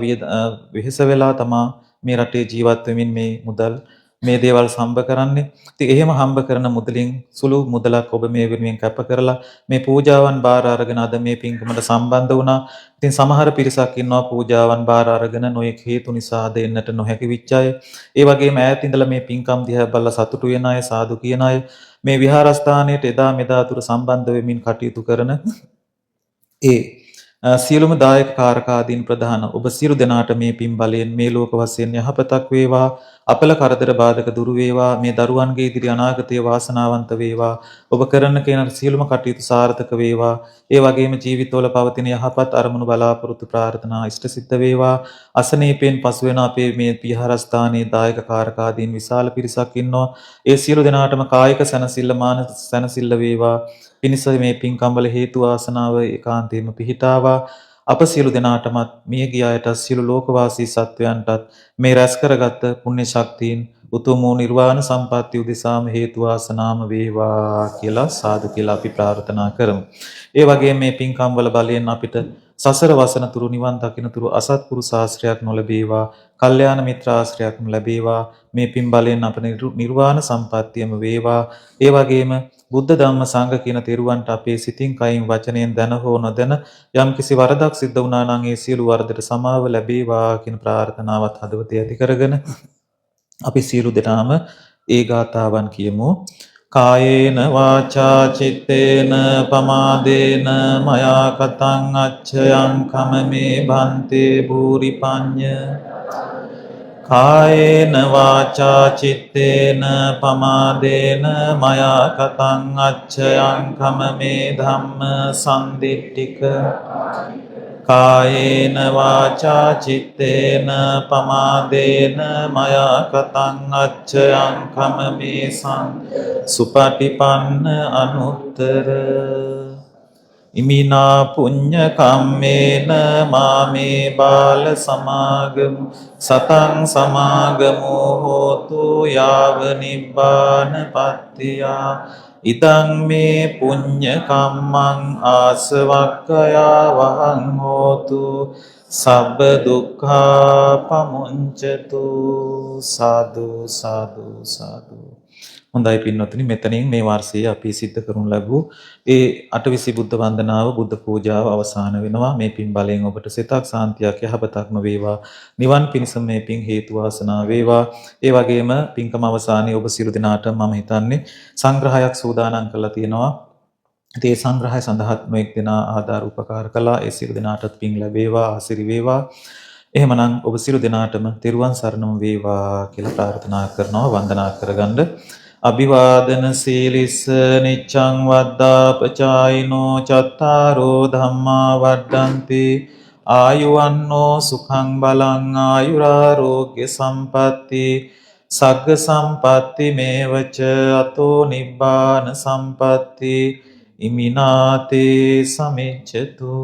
වෙහෙස වෙලා තමා මේ රටේ ජීවත් වෙමින් මේ මුදල් මේ දේවල් සම්බ කරන්නේ. ඉතින් එහෙම හම්බ කරන මුදලින් සුළු මුදලක් ඔබ මේ වෙනුවෙන් කැප කරලා මේ පූජාවන් බාර අරගෙන අද මේ පින්කමට සම්බන්ධ වුණා. ඉතින් සමහර පිරිසක් ඉන්නවා පූජාවන් බාර අරගෙන නොයෙක් හේතු නිසා දෙන්නට නොහැකි විච් අය. ඒ වගේම ඈත ඉඳලා මේ පින්කම් දිහා බලලා සතුටු වෙන අය, සාදු කියන අය, මේ විහාරස්ථානයට එදා මෙදා තුර සම්බන්ධ වෙමින් කටයුතු කරන ඒ සියලුම දායක කාරකාදීන් ප්‍රධාන ඔබ සියලු දෙනාට මේ පින් බලයෙන් මේ ලෝක වශයෙන් යහපතක් වේවා, අපල කරදර බාධක දුරු වේවා, මේ දරුවන්ගේ ඉදිරි අනාගතය වාසනාවන්ත වේවා, ඔබ කරන කෙන සියලුම කටයුතු සාර්ථක වේවා, ඒ වගේම ජීවිතවල පවතින යහපත් අරමුණු බලාපොරොත්තු ප්‍රාර්ථනා ඉෂ්ට සිද්ධ වේවා. අසනීපයෙන් පසු වෙන අපේ මේ විහාරස්ථානයේ දායක කාරකාදීන් විශාල පිරිසක් ඉන්නවා. ඒ සියලු දෙනාටම කායික සැනසෙල්ල මානසික සැනසෙල්ල වේවා. පිණිස මේ පින්කම් වල හේතු වාසනාව ඒකාන්තයෙන්ම පිහිටාවා. අප සියලු දෙනාටමත් මිය ගිය අයට සියලු ලෝකවාසී සත්වයන්ටත් මේ රැස් කරගත් පුණ්‍ය ශක්තියින් උතුම් වූ නිර්වාණ සම්පත්තිය උදෙසාම හේතු වාසනාම වේවා කියලා සාදු කියලා අපි ප්‍රාර්ථනා කරමු. ඒ වගේම මේ පින්කම් වල බලයෙන් අපිට සසර වසන තුරු නිවන් දකින්න තුරු අසත්පුරුෂ ආශ්‍රයයක් නොලැබේවා, කල්යාණ මිත්‍ර ආශ්‍රයයක් ලැබේවා. මේ පින් බලයෙන් අප නිර්වාණ සම්පත්තියම වේවා. ඒ වගේම බුද්ධ ධම්ම සංඝ කියන තෙරුවන්ට අපේ සිතින් කයින් වචනයෙන් දැන හෝ නොදැන යම් කිසි වරදක් සිද්ධ වුණා නම් ඒ සියලු වරදට සමාව ලැබේවා කියන ප්‍රාර්ථනාවත් හදවතේ ඇති කරගෙන අපි සියලු දෙනාම ඒ ගාථාවන් කියමු. කායේන වාචා චිත්තේන පමාදේන මයා කතං අච්ඡයං කමමේ භන්තේ භූරි පඤ්ඤ කායේන වාචා චිත්තේන පමාදේන මයා කතං අච්ඡයං කමමේ ධම්ම සම්දිට්ඨික කායේන වාචා චිත්තේන පමාදේන මයා කතං අච්ඡයං කමමේ සුපටිපන්න අනුත්තර ඉමිනා පුඤ්ඤ කම්මේන මාමේ බාල සමාගම සතං සමාගමෝ හෝතු යාව නිබ්බාන පත්තියා ඉදං මේ පුඤ්ඤ කම්මං ආසවක්ඛයා වහං හෝතු සබ්බ දුක්ඛා පමුංචතු සාදු සාදු සාදු. හොඳයි පින්වත්නි, මෙතනින් මේ වර්ෂයේ අපි සිද්ධ කරනු ලැබූ ඒ අටවිසි බුද්ධ වන්දනාව බුද්ධ පූජාව අවසන් වෙනවා. මේ පින් බලයෙන් ඔබට සිතක් සාන්තියක් යහපතක්ම වේවා. නිවන් පිණිස මේ පින් හේතු වාසනා වේවා. ඒ වගේම පින්කම අවසානයේ ඔබ සියලු දෙනාට මම හිතන්නේ සංග්‍රහයක් සූදානම් කරලා තියෙනවා. ඒ සංග්‍රහය සඳහා මේක දෙනා ආධාර උපකාර කළා. ඒ සියලු දෙනාටත් පින් ලැබේවා, ආශිර්වාද වේවා. එහෙමනම් ඔබ සියලු දෙනාටම තෙරුවන් සරණම වේවා කියලා ප්‍රාර්ථනා කරනවා. වන්දනා කරගන්න. අභිවාදන සීලිස්ස නිච්ඡං වද්දාපචායිනෝ චත්තාරෝ ධම්මා වඩ්ඩන්ති ආයුවන්නෝ සුඛං බලං ආයුරාරෝග්‍ය සම්පatti සග්ග සම්පatti මේවච අතෝ නිබ්බාන සම්පatti ඉමිනාතේ සමිච්ඡතු.